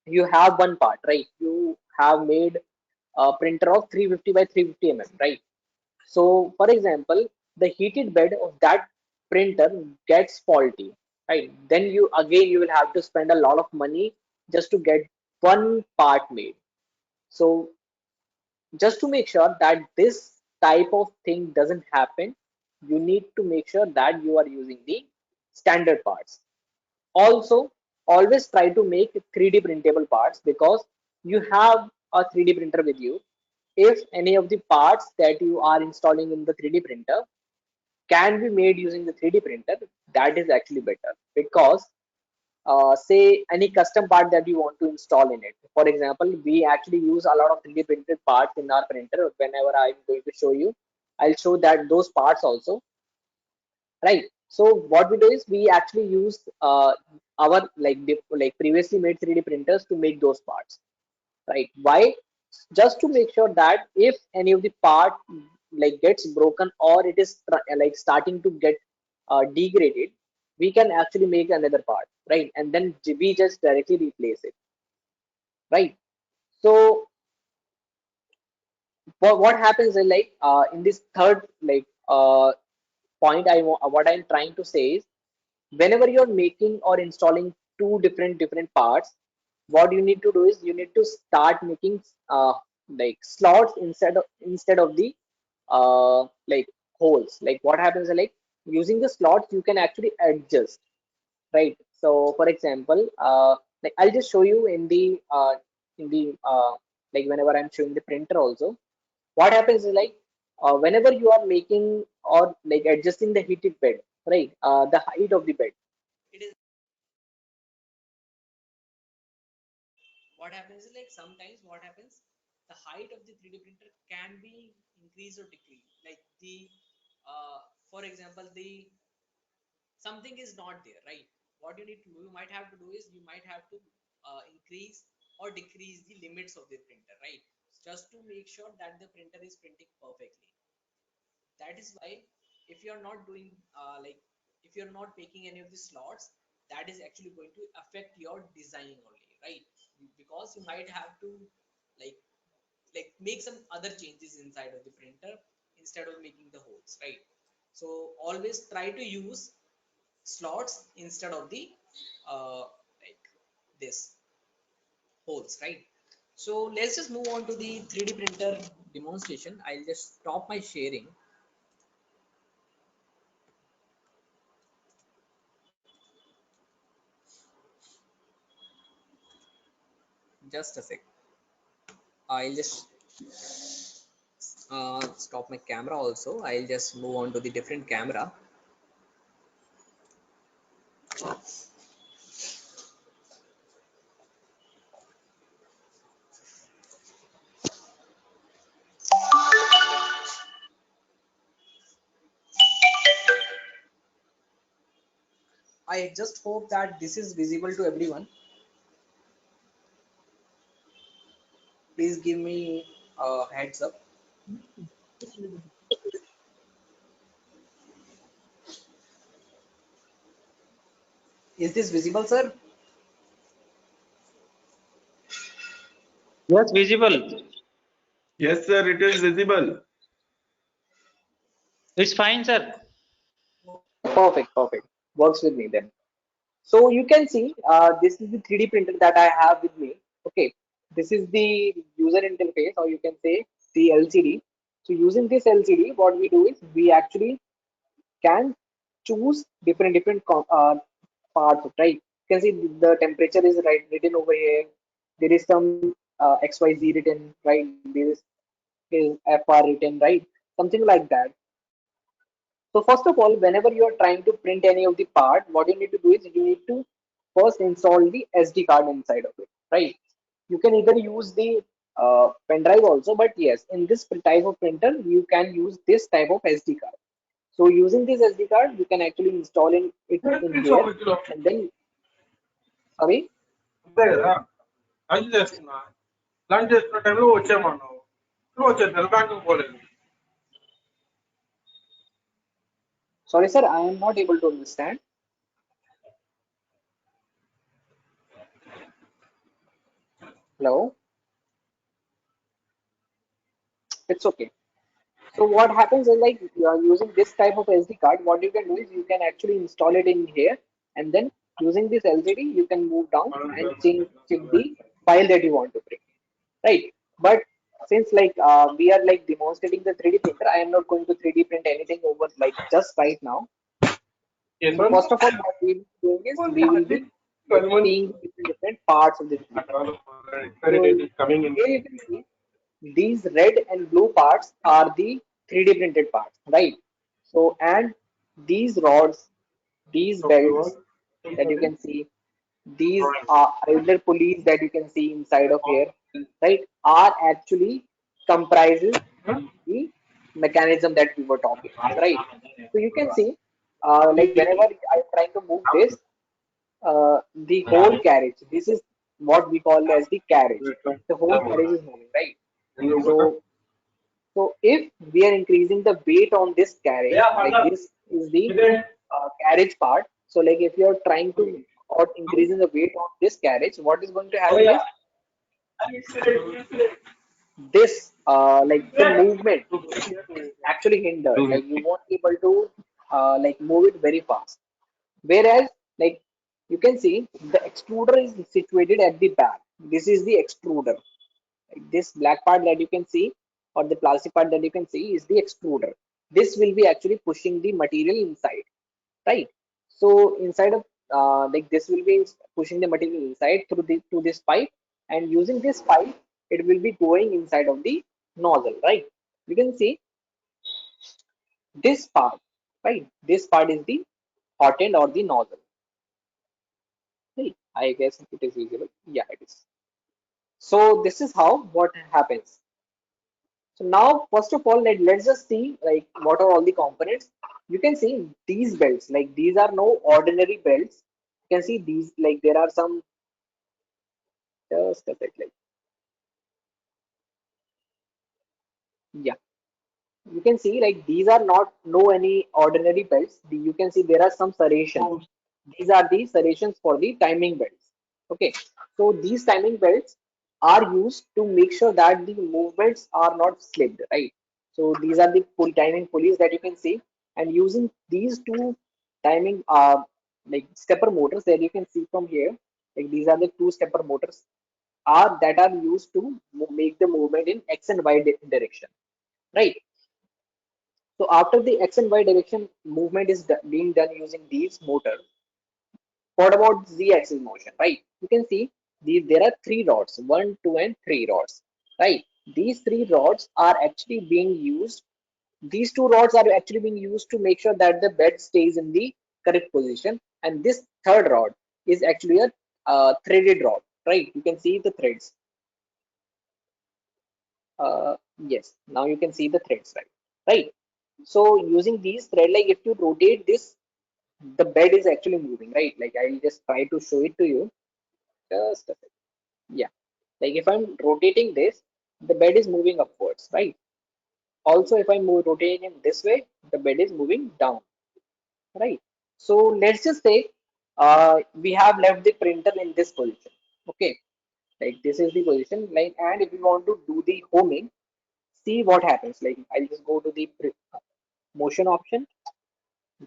you have one part, right? You have made a printer of 350 by 350 right? So, for example, the heated bed of that printer gets faulty, right? Then you will have to spend a lot of money just to get one part made. So, just to make sure that this type of thing doesn't happen, you need to make sure that you are using the standard parts. Also, always try to make 3D printable parts because you have a 3D printer with you. If any of the parts that you are installing in the 3D printer can be made using the 3D printer, that is actually better because say any custom part that you want to install in it. For example, we actually use a lot of 3D printed parts in our printer. Whenever I'm going to show you, I'll show that those parts also, right? So what we do is we actually use our like previously made 3D printers to make those parts, right? Why? Just to make sure that if any of the part like gets broken or it is like starting to get degraded, we can actually make another part, right? And then we just directly replace it, right? So what happens is like in this third point, what I'm trying to say is whenever you're making or installing two different parts, what you need to do is you need to start making like slots instead of the like holes. Like what happens is like using the slots you can actually adjust, right? So for example, like I'll just show you in the like whenever I'm showing the printer also, what happens is like whenever you are making or like adjusting the heated bed, right? The height of the bed. It is what happens is like sometimes what happens, the height of the 3D printer can be increased or decreased. Like the for example, the something is not there, right? What you need to do, you might have to do is you might have to increase or decrease the limits of the printer, right? Just to make sure that the printer is printing perfectly. That is why if you're not doing if you're not making any of the slots, that is actually going to affect your designing only, right? Because you might have to like make some other changes inside of the printer instead of making the holes, right? So always try to use slots instead of the like this holes, right? So let's just move on to the 3D printer demonstration. I'll just stop my sharing. Just a sec. I'll just stop my camera also. I'll just move on to the different camera. I just hope that this is visible to everyone. Please give me a heads up. Is this visible, sir? Yes, visible. Yes, sir, it is visible. It's fine, sir. Perfect, perfect. Works with me then. So you can see this is the 3D printer that I have with me. Okay, this is the user interface, or you can say the LCD. So using this LCD, what we do is we actually can choose different parts, right? You can see the temperature is right written over here. There is some XYZ written, right? There is FR written, right? Something like that. So first of all, whenever you are trying to print any of the part, what you need to do is you need to first install the SD card inside of it, right? You can either use the pen drive also, but yes, in this type of printer, you can use this type of SD card. So using this SD card, you can actually install it in here, and then sorry, అంతే కదా. Lunch చేస్తున్నా, lunch చేస్తున్న టైంలో వచ్చేయమన్నావు, నువ్వు వచ్చేది బ్యాంకుకి పోలేదు. sorry, sir, I am not able to understand. Hello, it's okay. So what happens is like you are using this type of SD card. What you can do is you can actually install it in here, and then using this LCD, you can move down and check the file that you want to print, right? But since like we are like demonstrating the 3D printer, I am not going to 3D print anything over like just right now. So first of all, what we will be doing is we will be like seeing different parts of the 3D printer. So Coming in. here you can see these red and blue parts are the 3D printed parts, right? So, and these rods, these belts that you can see, these idler pulleys that you can see inside of here, right, are actually comprises the mechanism that we were talking about, right? So you can see, like whenever I'm trying to move this, the whole carriage, this is what we call as the carriage. The whole carriage is moving, right? So so if we are increasing the weight on this carriage, like this is the carriage part. So like if you are trying to or increasing the weight on this carriage, what is going to happen is this like the movement is actually hindered. Like you won't be able to like move it very fast. Whereas like you can see the extruder is situated at the back. This is the extruder. Like this black part that you can see or the plastic part that you can see is the extruder. This will be actually pushing the material inside, right? So inside of like this will be pushing the material inside through the to this pipe, and using this pipe it will be going inside of the nozzle, right? You can see this part, right? This part is the hot end or the nozzle, right? I guess it is visible. Yeah, it is. So this is how what happens. So now, first of all, let's just see like what are all the components. You can see these belts, like these are no ordinary belts. You can see these, like there are some, just a bit like, yeah. You can see like these are not no any ordinary belts. You can see there are some serrations. These are the serrations for the timing belts. Okay, so these timing belts are used to make sure that the movements are not slipped, right? So these are the timing pulleys that you can see, and using these two timing like stepper motors that you can see from here, like these are the two stepper motors are that are used to make the movement in x and y direction, right? So after the x and y direction movement is being done using these motors, what about z-axis motion, right? You can see there are three rods, one, two, and three rods, right? These three rods are actually being used. These two rods are actually being used to make sure that the bed stays in the correct position, and this third rod is actually a threaded rod, right? You can see the threads. Yes, now you can see the threads, right? Right. So using these thread, like if you rotate this, the bed is actually moving, right? Like I'll just try to show it to you. Just a second. Yeah. Like if I'm rotating this, the bed is moving upwards, right? Also, if I'm rotating it this way, the bed is moving down, right? So let's just say we have left the printer in this position. Okay, like this is the position. Like, and if we want to do the homing, see what happens. Like I'll just go to the motion option,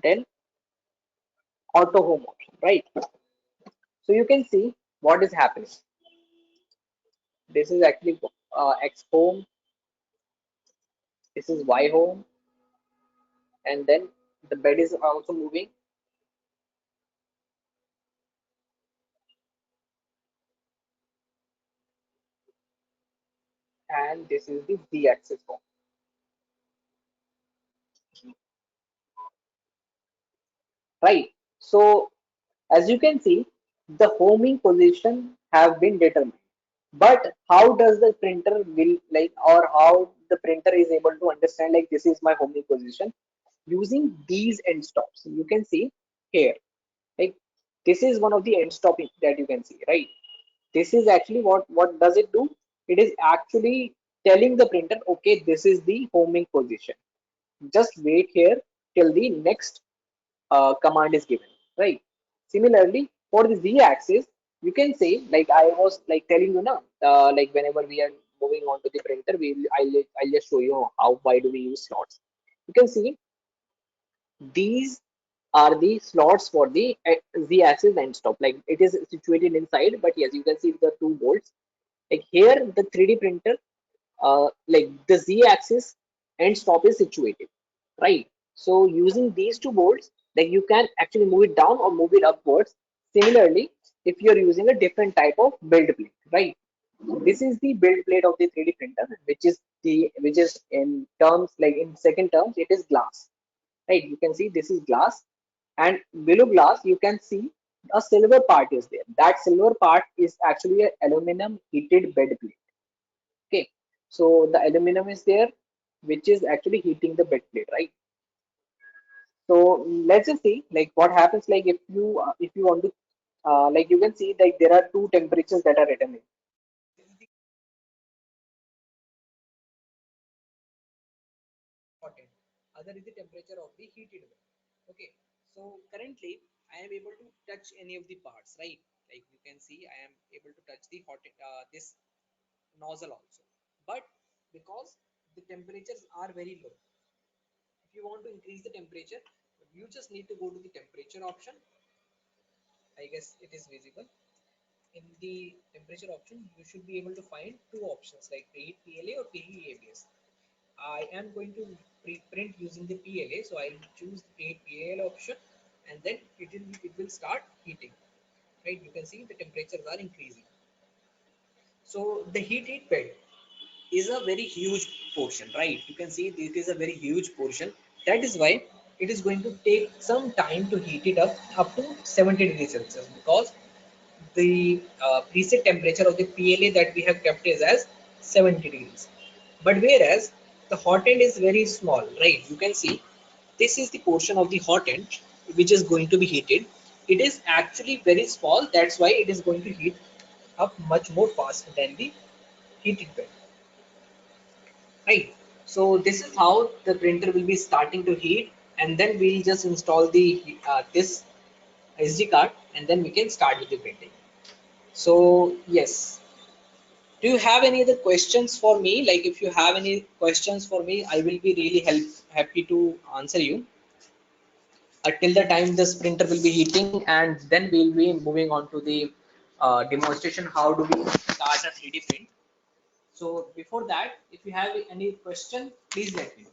then auto home option, right? So you can see what is happening. This is actually X home, this is Y home, and then the bed is also moving, and this is the Z axis home, right? So as you can see, the homing position have been determined. But how does the printer will like, or how the printer is able to understand like this is my homing position? using these end stops. You can see here, like this is one of the end stop that you can see, right? This is actually what does it do? It is actually telling the printer, okay, this is the homing position. Just wait here till the next command is given, right? Similarly, for the z-axis, you can say, like I was like telling you now, like whenever we are moving on to the printer, I'll just show you how why do we use slots. You can see these are the slots for the z-axis end stop. Like it is situated inside, but yes, you can see the 2 bolts. Like here, the 3D printer, like the z-axis end stop is situated, right? So using these 2 bolts, like you can actually move it down or move it upwards. Similarly, if you're using a different type of build plate, right? So this is the build plate of the 3D printer, which is in terms, like in second terms, it is glass, right? You can see this is glass, and below glass you can see a silver part is there. That silver part is actually a aluminum heated bed plate. Okay, so the aluminum is there, which is actually heating the bed plate, right? So let's just see like what happens, like if you want to like you can see like there are two temperatures that are written in. Important. Other is the temperature of the heated bed. Okay, so currently I am able to touch any of the parts, right? Like you can see, I am able to touch the hot this nozzle also. But because the temperatures are very low, if you want to increase the temperature, you just need to go to the temperature option. I guess it is visible. In the temperature option, you should be able to find two options like preheat PLA or preheat ABS. I am going to print using the PLA, so I'll choose the preheat PLA option, and then it will start heating. Right, you can see the temperatures are increasing. So the heat bed is a very huge portion, right? You can see it is a very huge portion. That is why it is going to take some time to heat it up to 70 degrees Celsius, because the preset temperature of the PLA that we have kept is as 70 degrees. But whereas the hot end is very small, right? You can see this is the portion of the hot end which is going to be heated. It is actually very small. That's why it is going to heat up much more fast than the heated bed, right? So this is how the printer will be starting to heat, and then we'll just install the this SD card, and then we can start with the printing. So yes, do you have any other questions for me? Like if you have any questions for me, I will be really happy to answer you until the time this printer will be heating, and then we'll be moving on to the demonstration how do we start a 3D print. So before that, if you have any question, please let me know.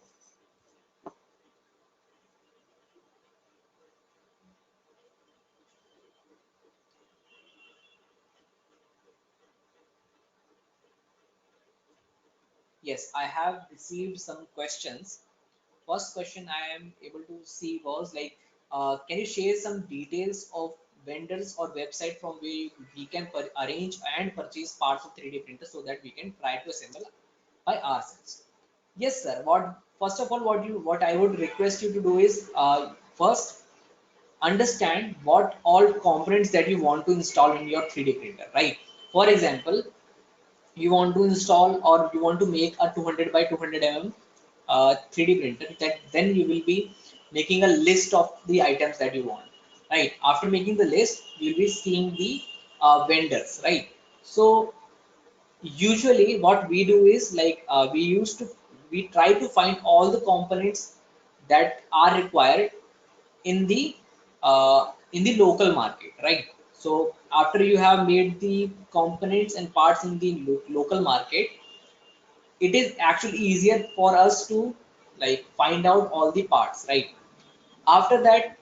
Yes, I have received some questions. First question I am able to see was like, can you share some details of vendors or website from where we can arrange and purchase parts of 3D printer so that we can try to assemble by ourselves? Yes, sir. What first of all, what I would request you to do is first understand what all components that you want to install in your 3D printer, right? For example, you want to install or you want to make a 200 by 200 mm 3D printer, that then you will be making a list of the items that you want, right? After making the list, you'll be seeing the vendors, right? So usually what we do is like we try to find all the components that are required in the local market, right? So after you have made the components and parts in the local market, it is actually easier for us to like find out all the parts, right? After that,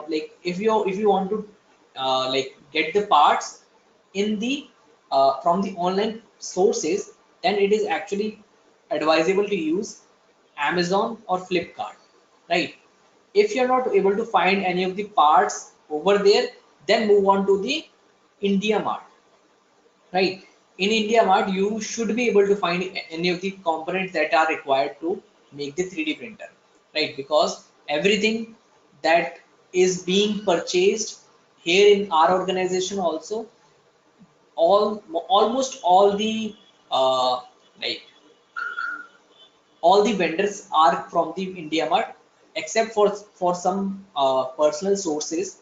like if you want to like get the parts in the from the online sources, then it is actually advisable to use Amazon or Flipkart, right? If you're not able to find any of the parts over there, then move on to the India Mart, right? In India Mart, you should be able to find any of the components that are required to make the 3D printer. right? Because everything that is being purchased here in our organization also, almost all the uh, like all the vendors are from the India Mart, except for some personal sources.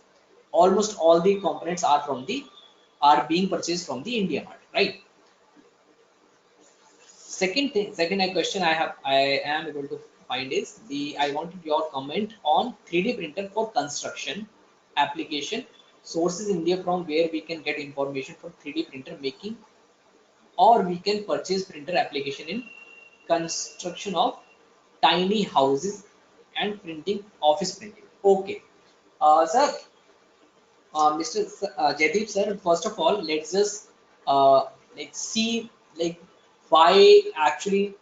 Almost all the components are being purchased from the India Mart, right? Second question I am able to find is I wanted your comment on 3D printer for construction application sources India, from where we can get information for 3D printer making, or we can purchase printer application in construction of tiny houses and printing, office printing. Okay, sir, Mr. Jaideep sir, first of all, let's just like see like why actually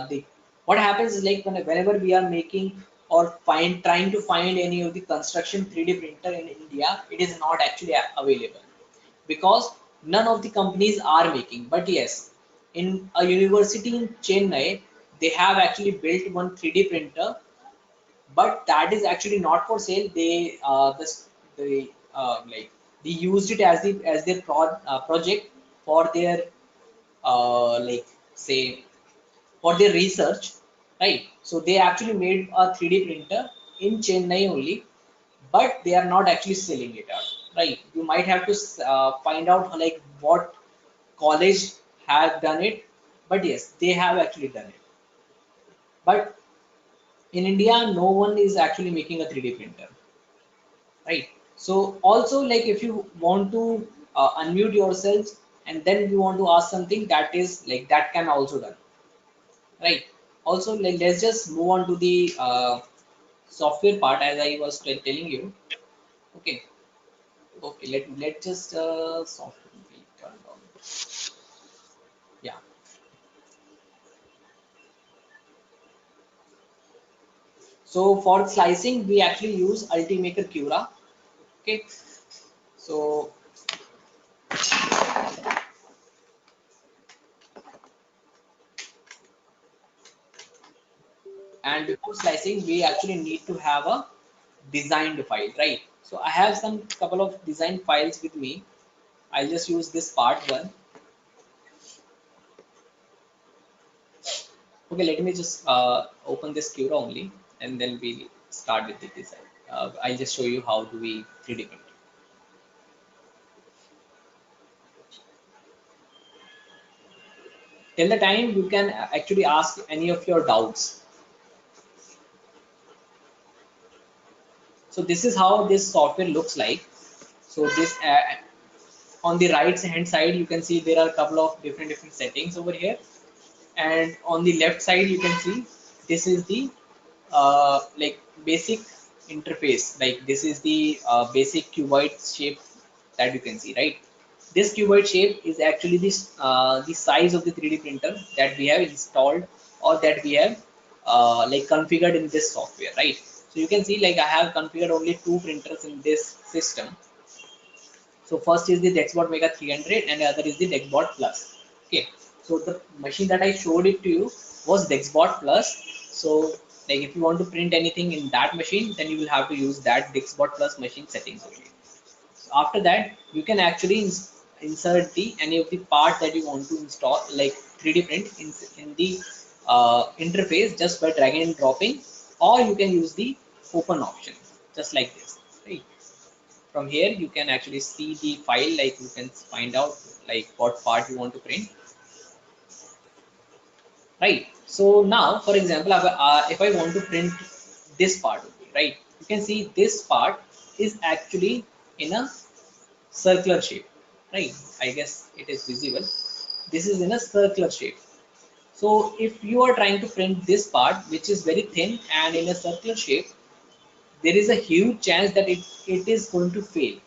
the what happens is like whenever we are making or trying to find any of the construction 3D printer in India, it is not actually available because none of the companies are making. But yes, in a university in Chennai, they have actually built one 3D printer, but that is actually not for sale. They the like they used it as their project for their like say for their research, right? So they actually made a 3D printer in Chennai only, but they are not actually selling it out, right? You might have to find out like what college has done it, but yes, they have actually done it. But in India, no one is actually making a 3D printer, right? So also like if you want to unmute yourselves and then you want to ask something, that is like that can also done, right? Also like let's just move on to the software part as I was telling you. Okay, okay, let just software be turned on. Yeah, so for slicing we actually use Ultimaker Cura. Okay, so and before slicing we actually need to have a designed file, right? So I have some couple of design files with me. I'll just use this part one. Okay, let me just open this Cura only, and then we'll start with the design. I'll just show you how do we 3D print. Till the time you can actually ask any of your doubts. So this is how this software looks like. So this on the right hand side you can see there are a couple of different settings over here, and on the left side you can see this is the like basic interface. Like this is the basic cuboid shape that you can see, right? This cuboid shape is actually this the size of the 3D printer that we have installed or that we have like configured in this software, right? So you can see like I have configured only two printers in this system. So first is the Dexbot Mega 300 and the other is the Dexbot Plus. Okay. So the machine that I showed it to you was Dexbot Plus. So like if you want to print anything in that machine, then you will have to use that Dexbot Plus machine settings only. So after that, you can actually insert the any of the part that you want to install, like 3D print in the interface just by dragging and dropping, or you can use the open option just like this, right? From here you can actually see the file, like you can find out like what part you want to print, right? So now for example if I want to print this part only, right, you can see this part is actually in a circular shape, right? I guess it is visible. This is in a circular shape. So if you are trying to print this part which is very thin and in a circular shape, there is a huge chance that it is going to fail,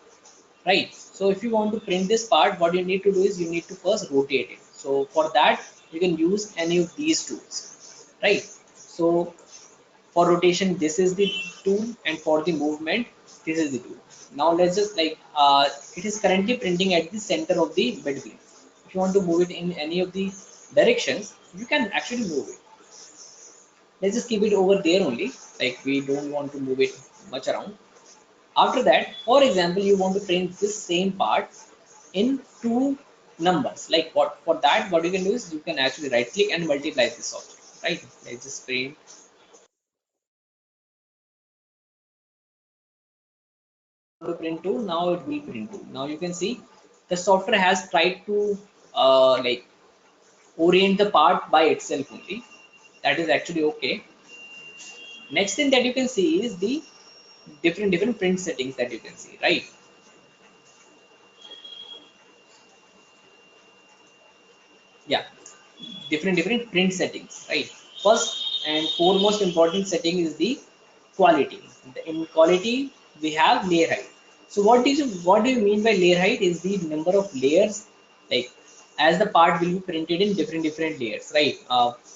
right? So if you want to print this part, what you need to do is you need to first rotate it. So for that you can use any of these tools, right? So for rotation this is the tool, and for the movement this is the tool. Now let's just like it is currently printing at the center of the bed plane. If you want to move it in any of the directions, you can actually move it. Let's just keep it over there only, like we don't want to move it much around. After that, for example, you want to print this same part in two numbers. Like what, for that what you can do is you can actually right click and multiply this object, right? Let's just print to print 2. Now it will print 2. Now you can see the software has tried to like orient the part by itself only. That is actually okay. Next thing that you can see is the different print settings that you can see, right? Yeah, different print settings, right? First and foremost important setting is the quality. In quality we have layer height. So what do you mean by layer height is the number of layers, like as the part will be printed in different layers, right?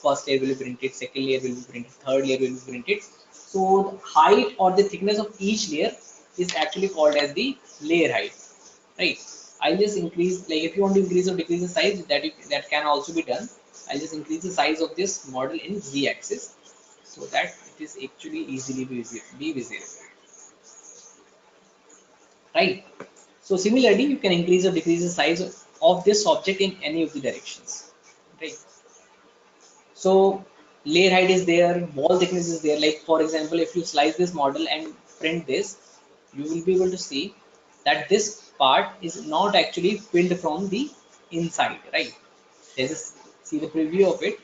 First layer will be printed, second layer will be printed, third layer will be printed. So the height or the thickness of each layer is actually called as the layer height, right? I'll just increase, like if you want to increase or decrease the size, that can also be done. I'll just increase the size of this model in z axis so that it is actually easily be visible, right? So similarly you can increase or decrease the size of this object in any of the directions, right? So layer height is there, wall thickness is there. Like for example, if you slice this model and print this, you will be able to see that this part is not actually filled from the inside, right? Let's just see the preview of it.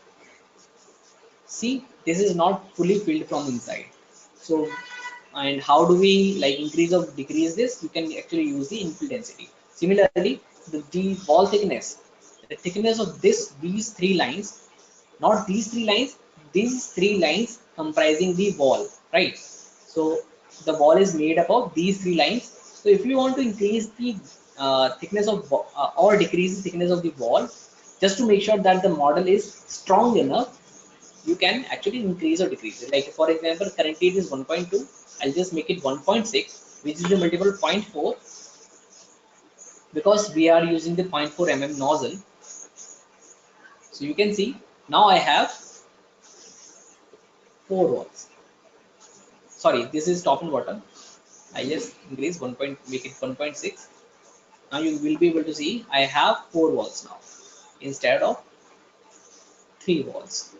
See, this is not fully filled from inside. So, and how do we like increase or decrease this? You can actually use the infill density. Similarly, the wall thickness, the thickness of these three lines, not these three lines, these three lines comprising the wall, right? So the wall is made up of these three lines. So if you want to increase the thickness of or decrease the thickness of the wall, just to make sure that the model is strong enough, you can actually increase or decrease it. Like for example, currently it is 1.2. I'll just make it 1.6, which is a multiple of 0.4, because we are using the 0.4 nozzle. So you can see now I have four walls. Sorry, this is top and bottom. I just increase 1 point, make it 1.6. Now you will be able to see I have four walls now instead of three walls,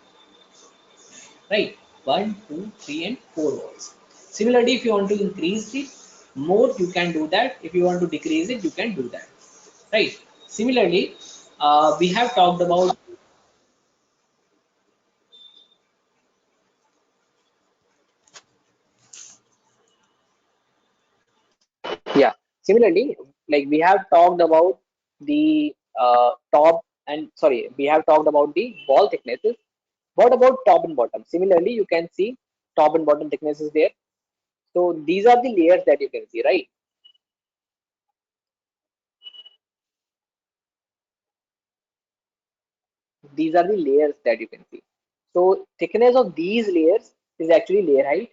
right? One, two, three, and four walls. Similarly, if you want to increase it more, you can do that. If you want to decrease it, you can do that, right? Similarly, we have talked about, Yeah. Similarly, like we have talked about the top and sorry, we have talked about the wall thicknesses. What about top and bottom? Similarly, you can see top and bottom thicknesses there. So these are the layers that you can see, right? These are the layers that you can see. So thickness of these layers is actually layer height,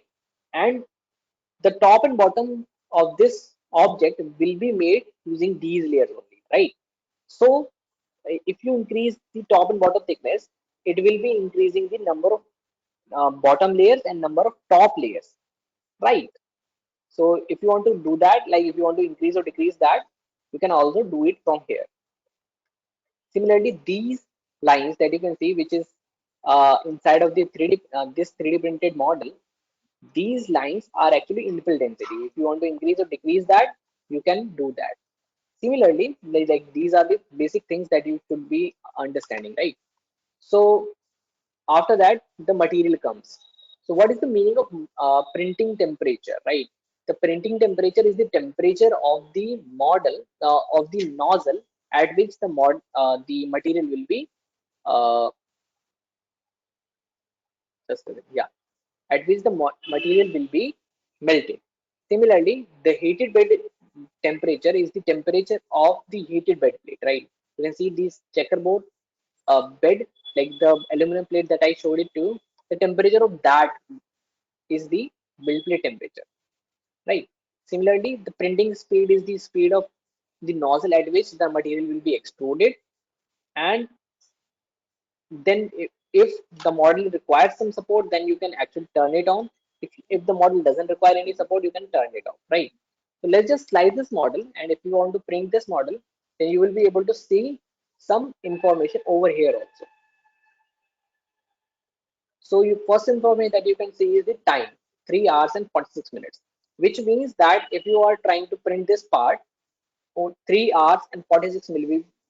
and the top and bottom of this object will be made using these layers only, right? So if you increase the top and bottom thickness, it will be increasing the number of bottom layers and number of top layers, right? So if you want to do that, like if you want to increase or decrease that, you can also do it from here. Similarly, these lines that you can see, which is inside of the 3D this 3D printed model, these lines are actually infill density. If you want to increase or decrease that, you can do that. Similarly, like these are the basic things that you should be understanding, right? So after that, the material comes. So what is the meaning of printing temperature, right? The printing temperature is the temperature of the model of the nozzle at which the material will be uh, just a minute, yeah, at which the material will be melted. Similarly, the heated bed temperature is the temperature of the heated bed plate, right? You can see this checkerboard bed, like the aluminum plate that I showed it to, the temperature of that is the build plate temperature, right? Similarly, the printing speed is the speed of the nozzle at which the material will be extruded, and then if the model requires some support, then you can actually turn it on. If the model doesn't require any support, you can turn it off, right? So let's just slide this model, and if you want to print this model, then you will be able to see some information over here also. So you first information that you can see is the time, 3 hours and 46 minutes, which means that if you are trying to print this part, 3 hours and 46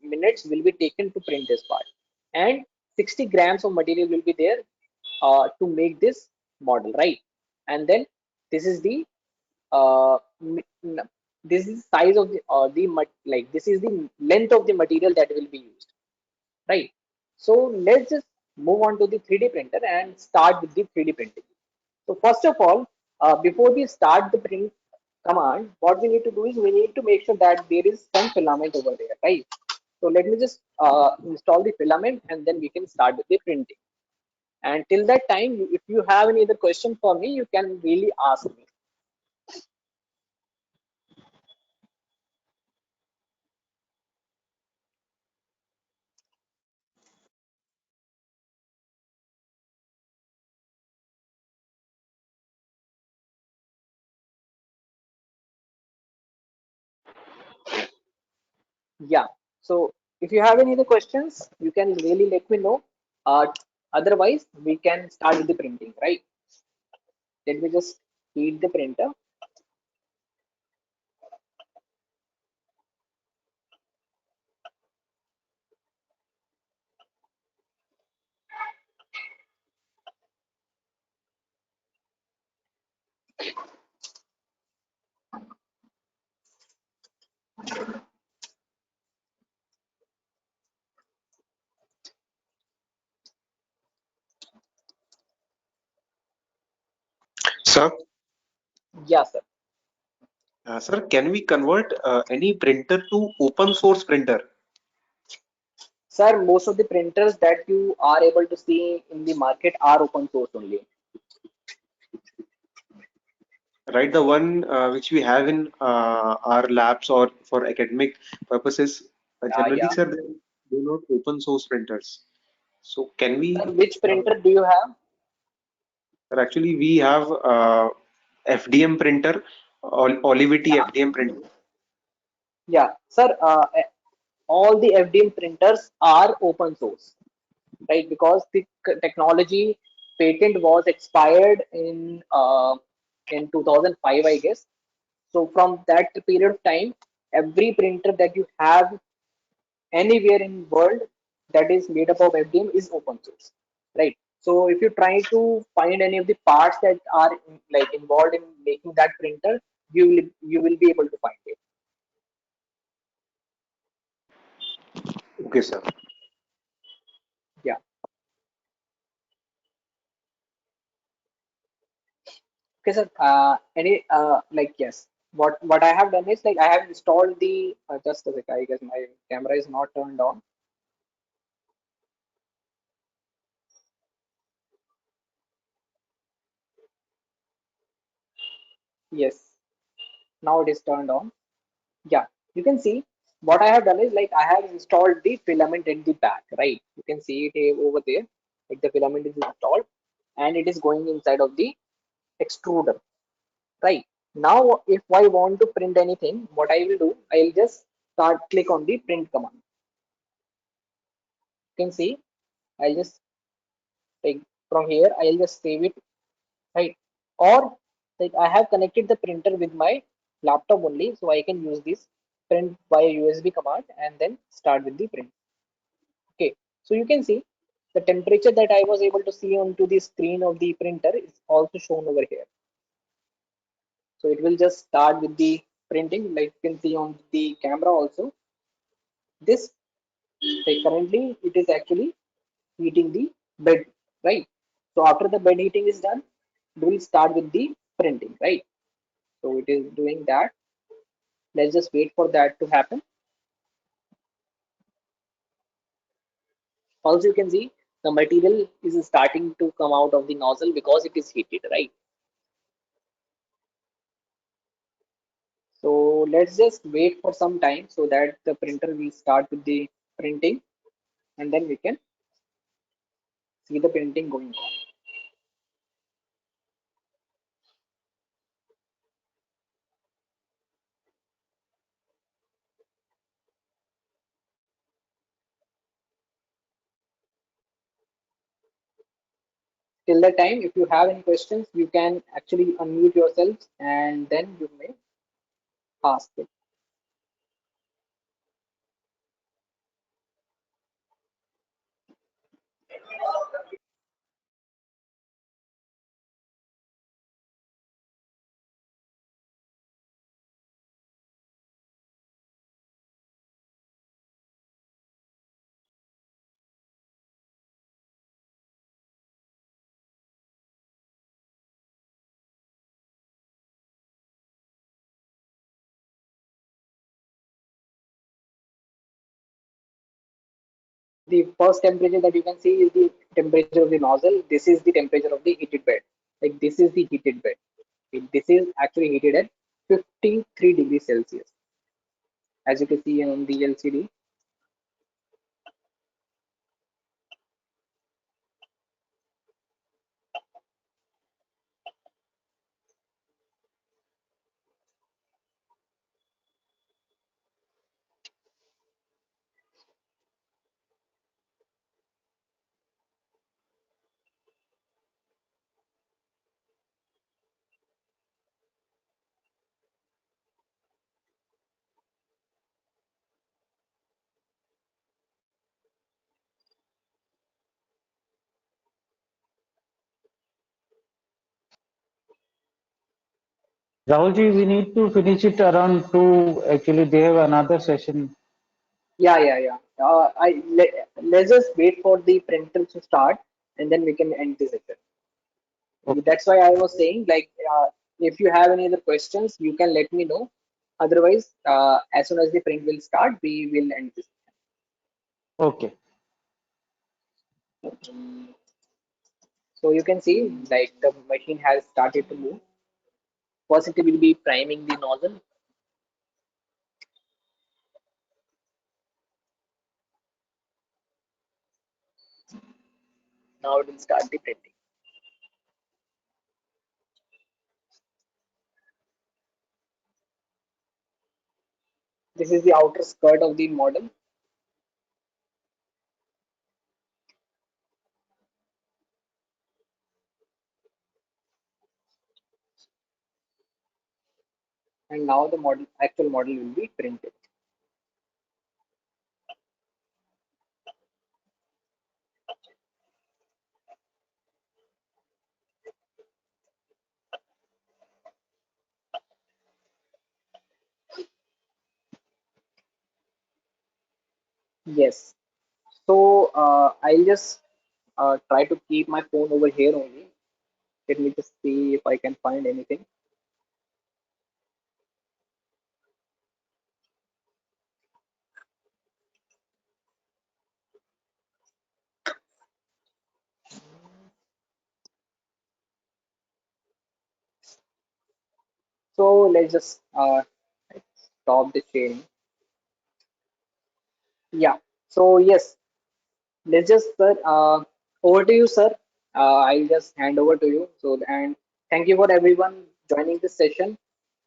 minutes will be taken to print this part, and 60 grams of material will be there to make this model, right? And then this is the uh, this is size of like this is the length of the material that will be used, right? So let's just move on to the 3D printer and start with the 3D printing. So first of all, before we start the print command, what we need to do is we need to make sure that there is some filament over there, right? So let me just install the filament, and then we can start with the printing. And till that time, if you have any other question for me, you can really ask me. Yeah. So if you have any other questions, you can really let me know. Otherwise, we can start with the printing, right? Let me just heat the printer. Sir, Yeah, sir. sir, can we convert any printer to open source printer? Sir, most of the printers that you are able to see in the market are open source only. Right, the one which we have in our labs or for academic purposes, generally, Yeah. sir, they're not open source printers. So can Sir, we? which printer do you have? Sir, actually, we have FDM printer, Olivity Yeah. FDM printer. Yeah. Sir, all the FDM printers are open source, right? Because the technology patent was expired in 2005, I guess. So from that period of time, every printer that you have anywhere in world that is made up of FDM is open source, right? So if you try to find any of the parts that are like involved in making that printer, you will be able to find it. Okay, sir. Yeah. Okay, sir. Any like yes. What I have done is like I have installed the just a sec. I guess my camera is not turned on. Yes. Now it is turned on. Yeah, you can see what I have done is like I have installed the filament at the back, right? You can see it here over there, like the filament is installed and it is going inside of the extruder, right? Now, if I want to print anything, what I will do, I'll just start click on the print command. You can see I'll just take from here, I'll just save it, right? Or like I have connected the printer with my laptop only, so I can use this print via USB command and then start with the print. Okay, so you can see the temperature that I was able to see onto the screen of the printer is also shown over here. So it will just start with the printing, like you can see on the camera also. This, like currently, it is actually heating the bed, right? So after the bed heating is done, it will start with the printing, right? So it is doing that. Let's just wait for that to happen. Also, you can see the material is starting to come out of the nozzle because it is heated, right? So let's just wait for some time so that the printer will start with the printing and then we can see the printing going on. Till the time, if you have any questions, you can actually unmute yourselves and then you may ask it. The first temperature that you can see is the temperature of the nozzle. This is the temperature of the heated bed. Like this is the heated bed. This is actually heated at 53 degrees Celsius. As you can see on the LCD. Rahulji, we need to finish it around 2. Actually, they have another session. Yeah. Let's just wait for the printer to start and then we can end this session. Okay. That's why I was saying, like, if you have any other questions, you can let me know. Otherwise, as soon as the print will start, we will end this. Okay. So you can see, like, the machine has started to move. First, it will be priming the nozzle. Now it will start the printing. This is the outer skirt of the model. And now the model, actual model will be printed. Yes. So I'll just try to keep my phone over here only. Let me just see if I can find anything. So let's just stop the sharing. Yeah. So yes, let's just sir. Over to you, sir. I'll just hand over to you. So and thank you for everyone joining this session.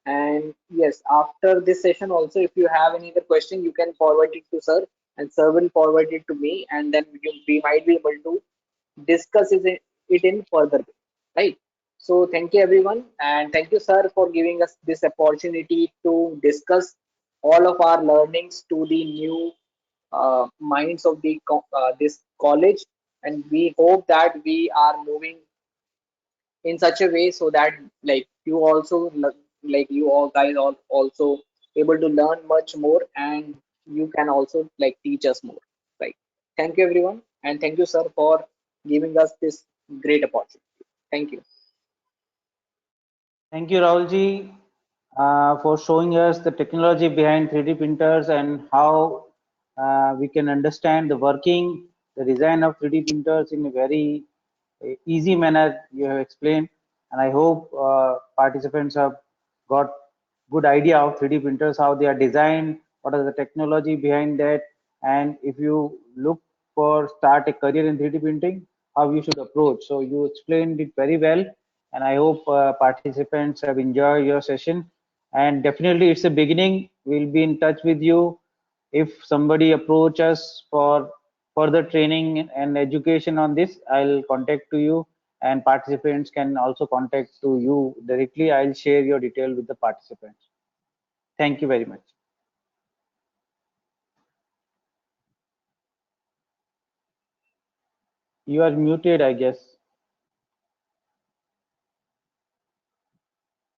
And yes, after this session also, if you have any other question, you can forward it to sir, and sir will forward it to me, and then we might be able to discuss it in further way, right? So thank you everyone, and thank you sir for giving us this opportunity to discuss all of our learnings to the new minds of the this college, and we hope that we are moving in such a way so that like you also like you all guys are also able to learn much more, and you can also like teach us more, right? Thank you everyone, and thank you sir for giving us this great opportunity. Thank you. Thank you, Rahulji, for showing us the technology behind 3D printers and how we can understand the working, the design of 3D printers in a very easy manner you have explained. And I hope participants have got good idea of 3D printers, how they are designed, what are the technology behind that. And if you look for start a career in 3D printing, how you should approach. So you explained it very well, and I hope participants have enjoyed your session. And definitely, it's a beginning. We'll be in touch with you if somebody approach us for further training and education on this. I'll contact to you, and participants can also contact to you directly. I'll share your detail with the participants. Thank you very much. You are muted, I guess.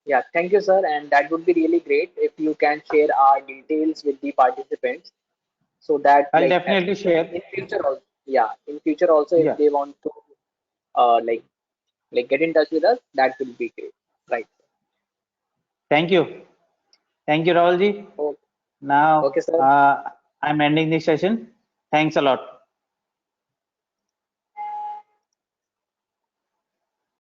Yeah, thank you, sir. And that would be really great if you can share our details with the participants so that I'll like definitely share. in future also, yeah, in future also if Yeah. they want to uh like get in touch with us, that will be great. Right. Thank you. Thank you, Rahulji. Okay, Now okay, sir. I'm ending this session. Thanks a lot.